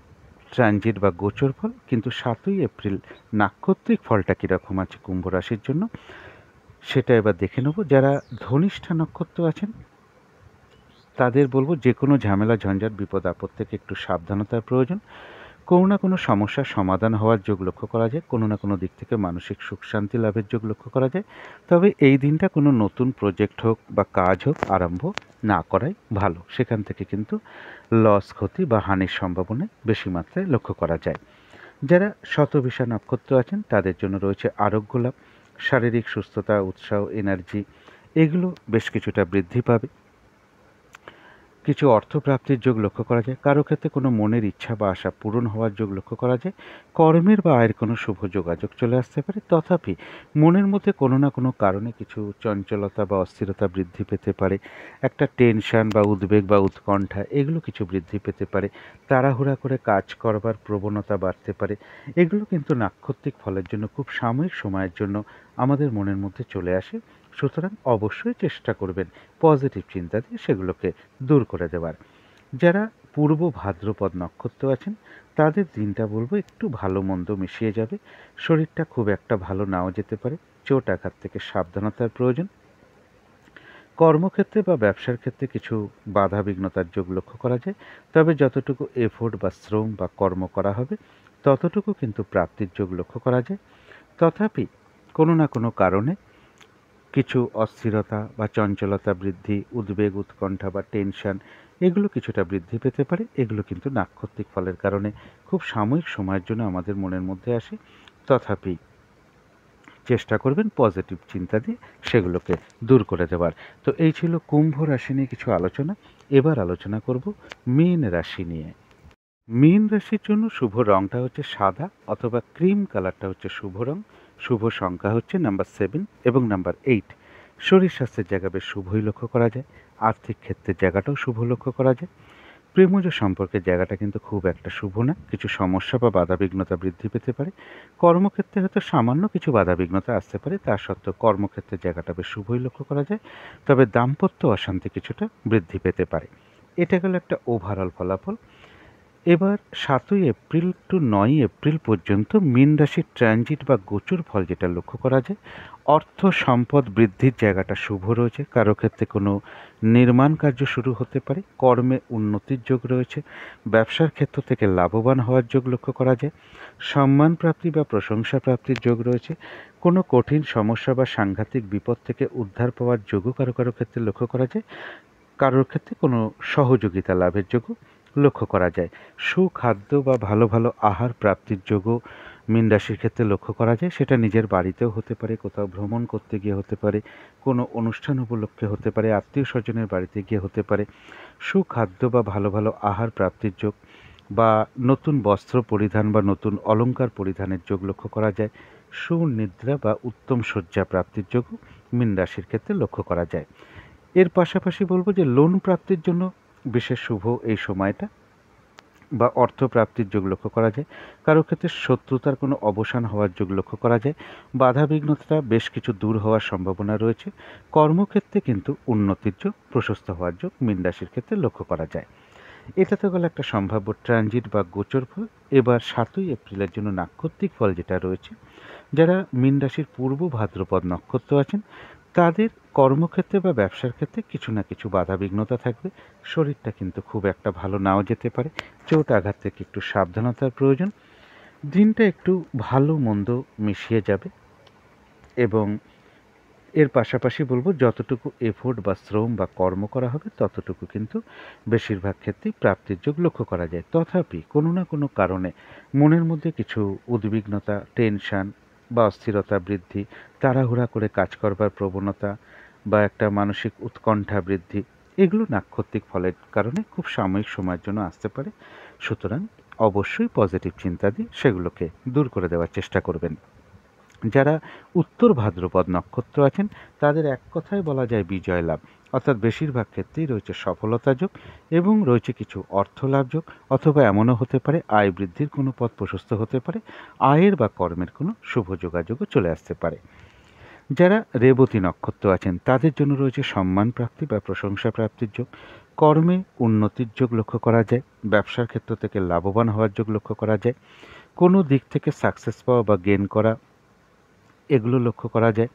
ট্রানজিট বা গোচর ফল। কিন্তু 7ই এপ্রিল নাক্ষত্রিক ফলটা কীরকম আছে কুম্ভ রাশির জন্য, সেটা এবার দেখে নেব। যারা ধনিষ্ঠা নক্ষত্র আছেন তাদের বলবো, যে কোনো ঝামেলা ঝঞ্ঝাট বিপদ আপদ থেকে একটু সাবধানতার প্রয়োজন। কোনো না কোনো সমস্যার সমাধান হওয়ার যোগ লক্ষ্য করা যায়, কোনো না কোনো দিক থেকে মানসিক সুখ শান্তি লাভের যোগ লক্ষ্য করা যায়। তবে এই দিনটা কোনো নতুন প্রজেক্ট হোক বা কাজ হোক আরম্ভ না করাই ভালো, সেখান থেকে কিন্তু লস, ক্ষতি বা হানির সম্ভাবনা বেশি মাত্রায় লক্ষ্য করা যায়। যারা শতভিষা নক্ষত্র আছেন তাদের জন্য রয়েছে আরোগ্য লাভ। শারীরিক সুস্থতা, উৎসাহ, এনার্জি এগুলো বেশ কিছুটা বৃদ্ধি পাবে। কিছু অর্থপ্রাপ্তির যোগ লক্ষ্য করা যায়। কারো ক্ষেত্রে কোনো মনের ইচ্ছা বা আশা পূরণ হওয়ার যোগ লক্ষ্য করা যায়। কর্মের বা আয়ের কোনো শুভ যোগাযোগ চলে আসতে পারে। তথাপি মনের মধ্যে কোনো না কোনো কারণে কিছু চঞ্চলতা বা অস্থিরতা বৃদ্ধি পেতে পারে। একটা টেনশন বা উদ্বেগ বা উৎকণ্ঠা এগুলো কিছু বৃদ্ধি পেতে পারে। তাড়াহুড়া করে কাজ করবার প্রবণতা বাড়তে পারে। এগুলো কিন্তু নাক্ষত্রিক ফলের জন্য খুব সাময়িক সময়ের জন্য আমাদের মনের মধ্যে চলে আসে। সুতরাং অবশ্যই চেষ্টা করবেন পজিটিভ চিন্তা দিয়ে সেগুলোকে দূর করে দেওয়ার। যারা পূর্ব ভাদ্রপদ নক্ষত্র আছেন তাদের দিনটা বলবো একটু ভালো মন্দ মিশিয়ে যাবে। শরীরটা খুব একটা ভালো নাও যেতে পারে। চোট আঘাত থেকে সাবধানতার প্রয়োজন। কর্মক্ষেত্রে বা ব্যবসার ক্ষেত্রে কিছু বাধা বিঘ্নতার যোগ লক্ষ্য করা যায়। তবে যতটুকু এফোর্ট বা শ্রম বা কর্ম করা হবে ততটুকু কিন্তু প্রাপ্তির যোগ লক্ষ্য করা যায়। তথাপি কোনো না কোনো কারণে কিছু অস্থিরতা বা চঞ্চলতা বৃদ্ধি, উদ্বেগ, উৎকণ্ঠা বা টেনশন এগুলো কিছুটা বৃদ্ধি পেতে পারে। এগুলো কিন্তু নাক্ষত্রিক ফলের কারণে খুব সাময়িক সময়ের জন্য আমাদের মনের মধ্যে আসে। তথাপি চেষ্টা করবেন পজিটিভ চিন্তা দিয়ে সেগুলোকে দূর করে দেওয়ার। তো এই ছিল কুম্ভ রাশি নিয়ে কিছু আলোচনা। এবার আলোচনা করব মীন রাশি নিয়ে। মীন রাশির জন্য শুভ রংটা হচ্ছে সাদা অথবা ক্রিম কালারটা হচ্ছে শুভ রং। শুভ সংখ্যা হচ্ছে নাম্বার 7 এবং নাম্বার 8। শরীর স্বাস্থ্যের জায়গা বেশ শুভই লক্ষ্য করা যায়। আর্থিক ক্ষেত্রের জায়গাটাও শুভ লক্ষ্য করা যায়। প্রেমজ সম্পর্কের জায়গাটা কিন্তু খুব একটা শুভ না। কিছু সমস্যা বা বাধাবিঘ্নতা বৃদ্ধি পেতে পারে। কর্মক্ষেত্রে হয়তো সামান্য কিছু বাধাবিঘ্নতা আসতে পারে। তা সত্ত্বেও কর্মক্ষেত্রের জায়গাটা বেশ শুভই লক্ষ্য করা যায়। তবে দাম্পত্য অশান্তি কিছুটা বৃদ্ধি পেতে পারে। এটা গেল একটা ওভারঅল ফলাফল। এবার 7ই এপ্রিল টু 9ই এপ্রিল পর্যন্ত মীন রাশির ট্রানজিট বা গোচর ফল যেটা লক্ষ্য করা যায়, অর্থ সম্পদ বৃদ্ধির জায়গাটা শুভ রয়েছে। কারো ক্ষেত্রে কোনো নির্মাণ কার্য শুরু হতে পারে। কর্মে উন্নতির যোগ রয়েছে। ব্যবসার ক্ষেত্র থেকে লাভবান হওয়ার যোগ লক্ষ্য করা যায়। সম্মান প্রাপ্তি বা প্রশংসা প্রাপ্তির যোগ রয়েছে। কোনো কঠিন সমস্যা বা সাংঘাতিক বিপদ থেকে উদ্ধার পাওয়ার যোগও কারো কারো ক্ষেত্রে লক্ষ্য করা যায়। কারোর ক্ষেত্রে কোনো সহযোগিতা লাভের যোগও লক্ষ্য করা যায়। সুখাদ্য বা ভালো ভালো আহার প্রাপ্তির যোগও মীন রাশির ক্ষেত্রে লক্ষ্য করা যায়। সেটা নিজের বাড়িতেও হতে পারে, কোথাও ভ্রমণ করতে গিয়ে হতে পারে, কোনো অনুষ্ঠান উপলক্ষে হতে পারে, আত্মীয় স্বজনের বাড়িতে গিয়ে হতে পারে। সুখাদ্য বা ভালো ভালো আহার প্রাপ্তির যোগ বা নতুন বস্ত্র পরিধান বা নতুন অলংকার পরিধানের যোগ লক্ষ্য করা যায়। সুনিদ্রা বা উত্তম শয্যা প্রাপ্তির যোগও মীন রাশির ক্ষেত্রে লক্ষ্য করা যায়। এর পাশাপাশি বলবো যে লোন প্রাপ্তির জন্য বিশেষ শুভ এই সময়টা বা অর্থ প্রাপ্তির যোগ লক্ষ্য করা যায়। কারো ক্ষেত্রে শত্রুতার কোনো অবসান হওয়ার যোগ লক্ষ্য করা যায়। বাধা বিঘ্নতা বেশ কিছু দূর হওয়ার সম্ভাবনা রয়েছে। কর্মক্ষেত্রে কিন্তু উন্নতির যোগ, প্রশস্ত হওয়ার যোগ মীন রাশির ক্ষেত্রে লক্ষ্য করা যায়। এটা তো গেল একটা সম্ভাব্য ট্রানজিট বা গোচর ফল। এবার 7ই এপ্রিলের জন্য নাক্ষত্রিক ফল যেটা রয়েছে, যারা মীন রাশির পূর্ব ভাদ্রপদ নক্ষত্র আছেন তাদের কর্মক্ষেত্রে বা ব্যবসার ক্ষেত্রে কিছু না কিছু বাধা বিঘ্নতা থাকবে। শরীরটা কিন্তু খুব একটা ভালো নাও যেতে পারে। চোট আঘাত থেকে একটু সাবধানতার প্রয়োজন। দিনটা একটু ভালো মন্দ মিশিয়ে যাবে এবং এর পাশাপাশি বলবো যতটুকু এফোর্ট বা শ্রম বা কর্ম করা হবে ততটুকু কিন্তু বেশিরভাগ ক্ষেত্রেই প্রাপ্তির যোগ লক্ষ্য করা যায়। তথাপি কোনো না কোনো কারণে মনের মধ্যে কিছু উদ্বিগ্নতা, টেনশন বা অস্থিরতা বৃদ্ধি, তাড়াহুড়া করে কাজ করবার প্রবণতা বা একটা মানসিক উৎকণ্ঠা বৃদ্ধি এগুলো নাক্ষত্রিক ফলের কারণে খুব সাময়িক সময়ের জন্য আসতে পারে। সুতরাং অবশ্যই পজিটিভ চিন্তা দিয়ে সেগুলোকে দূর করে দেওয়ার চেষ্টা করবেন। যারা উত্তর ভাদ্রপদ নক্ষত্র আছেন তাদের এক কথায় বলা যায় বিজয় লাভ, অর্থাৎ বেশিরভাগ ক্ষেত্রেই রয়েছে সফলতা যোগ এবং রয়েছে কিছু অর্থ লাভ যোগ, অথবা এমনও হতে পারে আয় বৃদ্ধির কোনো পথ প্রশস্ত হতে পারে। আয়ের বা কর্মের কোনো শুভ যোগাযোগও চলে আসতে পারে। যারা রেবতী নক্ষত্র আছেন তাদের জন্য রয়েছে সম্মান প্রাপ্তি বা প্রশংসা প্রাপ্তির যোগ। কর্মে উন্নতির যোগ লক্ষ্য করা যায়। ব্যবসার ক্ষেত্র থেকে লাভবান হওয়ার যোগ লক্ষ্য করা যায়। কোনো দিক থেকে সাকসেস পাওয়া বা গেইন করা এগুলো লক্ষ্য করা যায়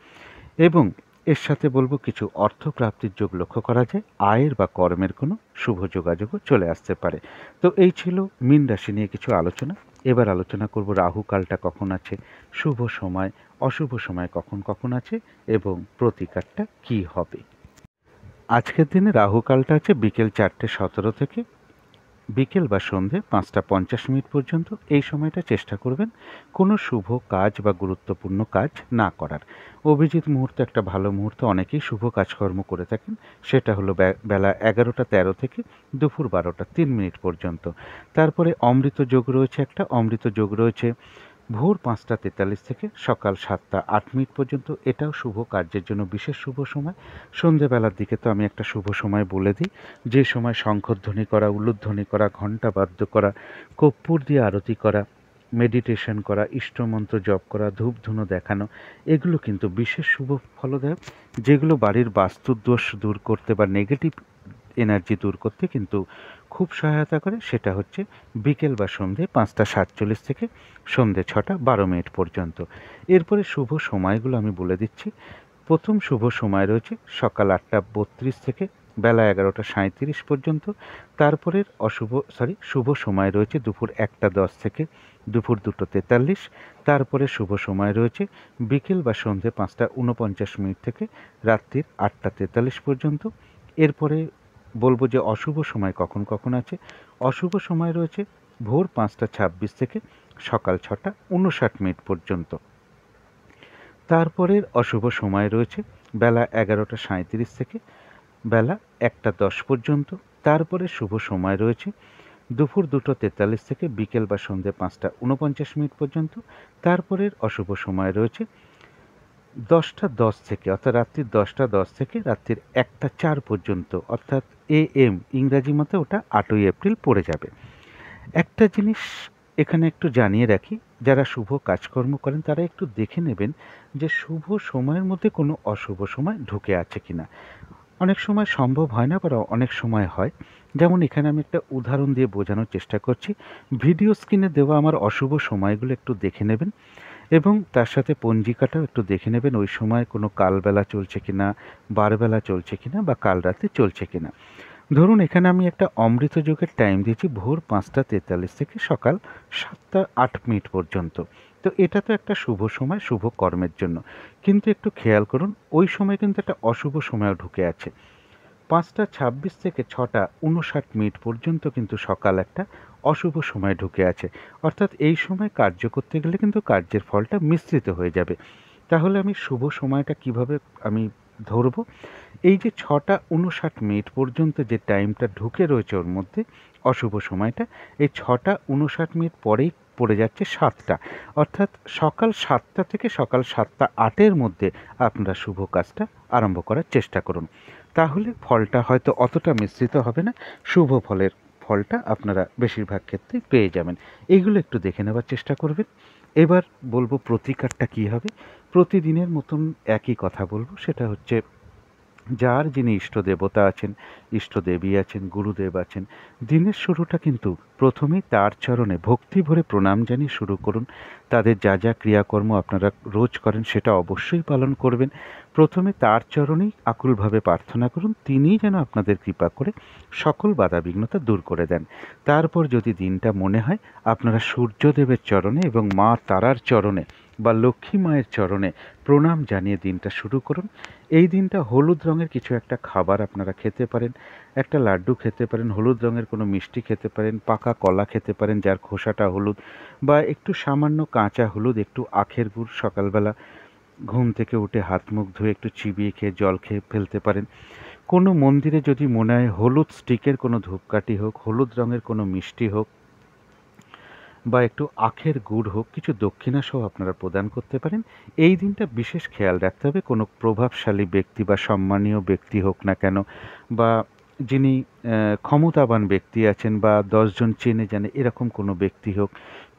এবং এর সাথে বলবো কিছু অর্থ প্রাপ্তির যোগ লক্ষ্য করা যায়। আয়ের বা কর্মের কোনো শুভ যোগাযোগও চলে আসতে পারে। তো এই ছিল মীন রাশি নিয়ে কিছু আলোচনা। এবার আলোচনা করব রাহু কালটা কখন আছে, শুভ সময় অশুভ সময় কখন কখন আছে এবং প্রতিকারটা কি হবে। আজকের দিনে রাহু কালটা আছে বিকেল 4:17 থেকে বিকেল বা সন্ধে 5টা 50 পর্যন্ত এই সময়টা চেষ্টা করবেন কোনো শুভ কাজ বা গুরুত্বপূর্ণ কাজ না করার। অভিজিৎ মুহূর্ত একটা ভালো মুহূর্ত, অনেকেই শুভ কাজকর্ম করে থাকেন। সেটা হলো বেলা 11টা 13 থেকে দুপুর 12টা 3 পর্যন্ত। তারপরে অমৃত যোগ রয়েছে, একটা অমৃত যোগ রয়েছে ভোর 5টা 43 থেকে সকাল 7টা 8 পর্যন্ত। এটাও শুভ কার্যের জন্য বিশেষ শুভ সময়। সন্ধেবেলার দিকে তো আমি একটা শুভ সময় বলে দিই, যে সময় শঙ্খধ্বনি করা, উলুধ্বনি করা, ঘণ্টা বাদ্য করা, কর্পূর দিয়ে আরতি করা, মেডিটেশন করা, ইষ্টমন্ত্র জপ করা, ধূপধুনো দেখানো, এগুলো কিন্তু বিশেষ শুভ ফলদায়ক, যেগুলো বাড়ির বাস্তুদোষ দূর করতে বা নেগেটিভ এনার্জি দূর করতে কিন্তু খুব সহায়তা করে। সেটা হচ্ছে বিকেল বা সন্ধে 5টা 47 থেকে সন্ধে 6টা 12 পর্যন্ত। এরপরে শুভ সময়গুলো আমি বলে দিচ্ছি। প্রথম শুভ সময় রয়েছে সকাল 8টা 32 থেকে বেলা 11টা 37 পর্যন্ত। তারপরের শুভ সময় রয়েছে দুপুর 1টা 10 থেকে দুপুর 2টো 43। তারপরে শুভ সময় রয়েছে বিকেল বা সন্ধে 5টা 49 থেকে রাত্রির 8টা 43 পর্যন্ত। এরপরে বলবো যে অশুভ সময় কখন কখন আছে। অশুভ সময় রয়েছে ভোর 5টা 26 থেকে সকাল 6টা 59 পর্যন্ত। তারপরের অশুভ সময় রয়েছে বেলা 11টা 37 থেকে বেলা 1টা 10 পর্যন্ত। তারপরে শুভ সময় রয়েছে দুপুর 2টো 43 থেকে বিকেল বা সন্ধে 5টা 49 পর্যন্ত। তারপরের অশুভ সময় রয়েছে 10টা 10 থেকে অর্থাৎ রাত্রির 10টা 10 থেকে রাত্রির 1টা 4 পর্যন্ত, অর্থাৎ AM ইংরাজি মতে ওটা 8ই এপ্রিল পড়ে যাবে। একটা জিনিস এখানে একটু জানিয়ে রাখি, যারা শুভ কাজকর্ম করেন তারা একটু দেখে নেবেন যে শুভ সময়ের মধ্যে কোনো অশুভ সময় ঢুকে আছে কিনা। অনেক সময় সম্ভব হয় না, বা অনেক সময় হয়। যেমন এখানে আমি একটা উদাহরণ দিয়ে বোঝানোর চেষ্টা করছি। ভিডিও স্ক্রিনে দেওয়া আমার অশুভ সময়গুলো একটু দেখে নেবেন, এবং তার সাথে পঞ্জিকাটাও একটু দেখে নেবেন ওই সময় কোনো কালবেলা চলছে কিনা, বারবেলা চলছে কিনা, বা কাল রাতে চলছে কিনা। ধরুন এখানে আমি একটা অমৃত যোগের টাইম দিয়েছি ভোর 5টা 43 থেকে সকাল 7টা 8 পর্যন্ত। তো এটা তো একটা শুভ সময় শুভ কর্মের জন্য, কিন্তু একটু খেয়াল করুন ওই সময় কিন্তু একটা অশুভ সময়ও ঢুকে আছে। 5টা 26 থেকে 6টা 59 পর্যন্ত কিন্তু সকাল একটা অশুভ সময় ঢুকে আছে। অর্থাৎ এই সময় কার্য করতে গেলে কিন্তু কার্যের ফলটা মিশ্রিত হয়ে যাবে। তাহলে আমি শুভ সময়টা কিভাবে আমি ধরবো? এই যে 6টা 59 পর্যন্ত যে টাইমটা ঢুকে রয়েছে ওর মধ্যে অশুভ সময়টা, এই 6টা 59 পরেই পড়ে যাচ্ছে 7টা, অর্থাৎ সকাল 7টা থেকে সকাল 7টা 8 মধ্যে আপনারা শুভ কাজটা আরম্ভ করার চেষ্টা করুন। তাহলে ফলটা হয়তো অতটা মিশ্রিত হবে না, শুভ ফলটা আপনারা বেশিরভাগ ক্ষেত্রেই পেয়ে যাবেন। এইগুলো একটু দেখে নেওয়ার চেষ্টা করবেন। এবার বলবো প্রতিকারটা কী হবে। প্রতিদিনের মতন একই কথা বলবো, সেটা হচ্ছে যার যিনি ইষ্ট দেবতা আছেন, ইষ্টদেবী আছেন, গুরুদেব আছেন, দিনের শুরুটা কিন্তু প্রথমেই তার চরণে ভক্তি ভরে প্রণাম জানিয়ে শুরু করুন। তাদের যা যা ক্রিয়াকর্ম আপনারা রোজ করেন সেটা অবশ্যই পালন করবেন। প্রথমে তার চরণেই আকুলভাবে প্রার্থনা করুন, তিনিই যেন আপনাদের কৃপা করে সকল বাধাবিঘ্নতা দূর করে দেন। তারপর যদি দিনটা মনে হয় আপনারা সূর্যদেবের চরণে এবং মা তারার চরণে বা লক্ষ্মী মায়ের চরণে প্রণাম জানিয়ে দিনটা শুরু করুন। এই দিনটা হলুদ রঙের কিছু একটা খাবার আপনারা খেতে পারেন, একটা লাড্ডু খেতে পারেন, হলুদ রঙের কোনো মিষ্টি খেতে পারেন, পাকা কলা খেতে পারেন যার খোসাটা হলুদ, বা একটু সামান্য কাঁচা হলুদ, একটু আখের গুড় সকালবেলা ঘুম থেকে উঠে হাত মুখ ধুয়ে একটু চিবিয়ে খেয়ে জল খেয়ে ফেলতে পারেন। কোনো মন্দিরে যদি মনে হয় হলুদ স্টিকের কোনো ধূপকাঠি হোক, হলুদ রঙের কোনো মিষ্টি হোক, বা একটু আখের গুড় হোক, কিছু দক্ষিণা সহ আপনারা প্রদান করতে পারেন। এই দিনটা বিশেষ খেয়াল রাখতে হবে কোনো প্রভাবশালী ব্যক্তি বা সম্মানীয় ব্যক্তি হোক না কেন, বা যিনি ক্ষমতাবান ব্যক্তি আছেন বা 10 জন চেনে জানে এরকম কোনো ব্যক্তি হোক,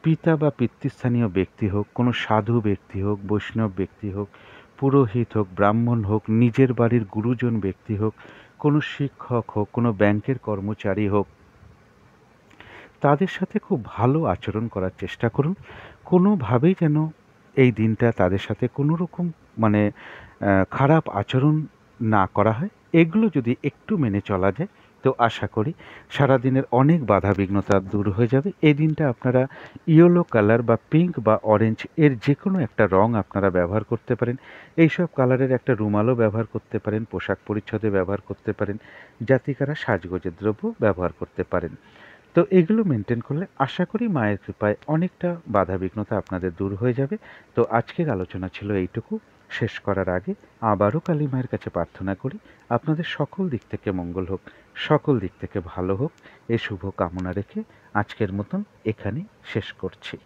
পিতা বা পিতৃস্থানীয় ব্যক্তি হোক, কোনো সাধু ব্যক্তি হোক, বৈষ্ণব ব্যক্তি হোক, পুরোহিত হোক, ব্রাহ্মণ হোক, নিজের বাড়ির গুরুজন ব্যক্তি হোক, কোনো শিক্ষক হোক, কোনো ব্যাংকের কর্মচারী হোক, তাদের সাথে খুব ভালো আচরণ করার চেষ্টা করুন। কোনোভাবেই যেন এই দিনটা তাদের সাথে কোনো রকম মানে খারাপ আচরণ না করা হয়। এগুলো যদি একটু মেনে চলা যায় তো আশা করি সারাদিনের অনেক বাধা বিঘ্নতা দূর হয়ে যাবে। এই দিনটা আপনারা ইয়েলো কালার বা পিঙ্ক বা অরেঞ্জ এর যে কোনো একটা রং আপনারা ব্যবহার করতে পারেন। এইসব কালারের একটা রুমালও ব্যবহার করতে পারেন, পোশাক পরিচ্ছদে ব্যবহার করতে পারেন, জাতিকারা সাজগোজের দ্রব্য ব্যবহার করতে পারেন। তো এগুলো মেনটেন করলে আশা করি মায়ের কৃপায় অনেকটা বাধাবিঘ্নতা আপনাদের দূর হয়ে যাবে। তো আজকের আলোচনা ছিল এইটুকু। শেষ করার আগে আবারও কালী মায়ের কাছে প্রার্থনা করি আপনাদের সকল দিক থেকে মঙ্গল হোক, সকল দিক থেকে ভালো হোক, এ শুভ কামনা রেখে আজকের মতন এখানেই শেষ করছি।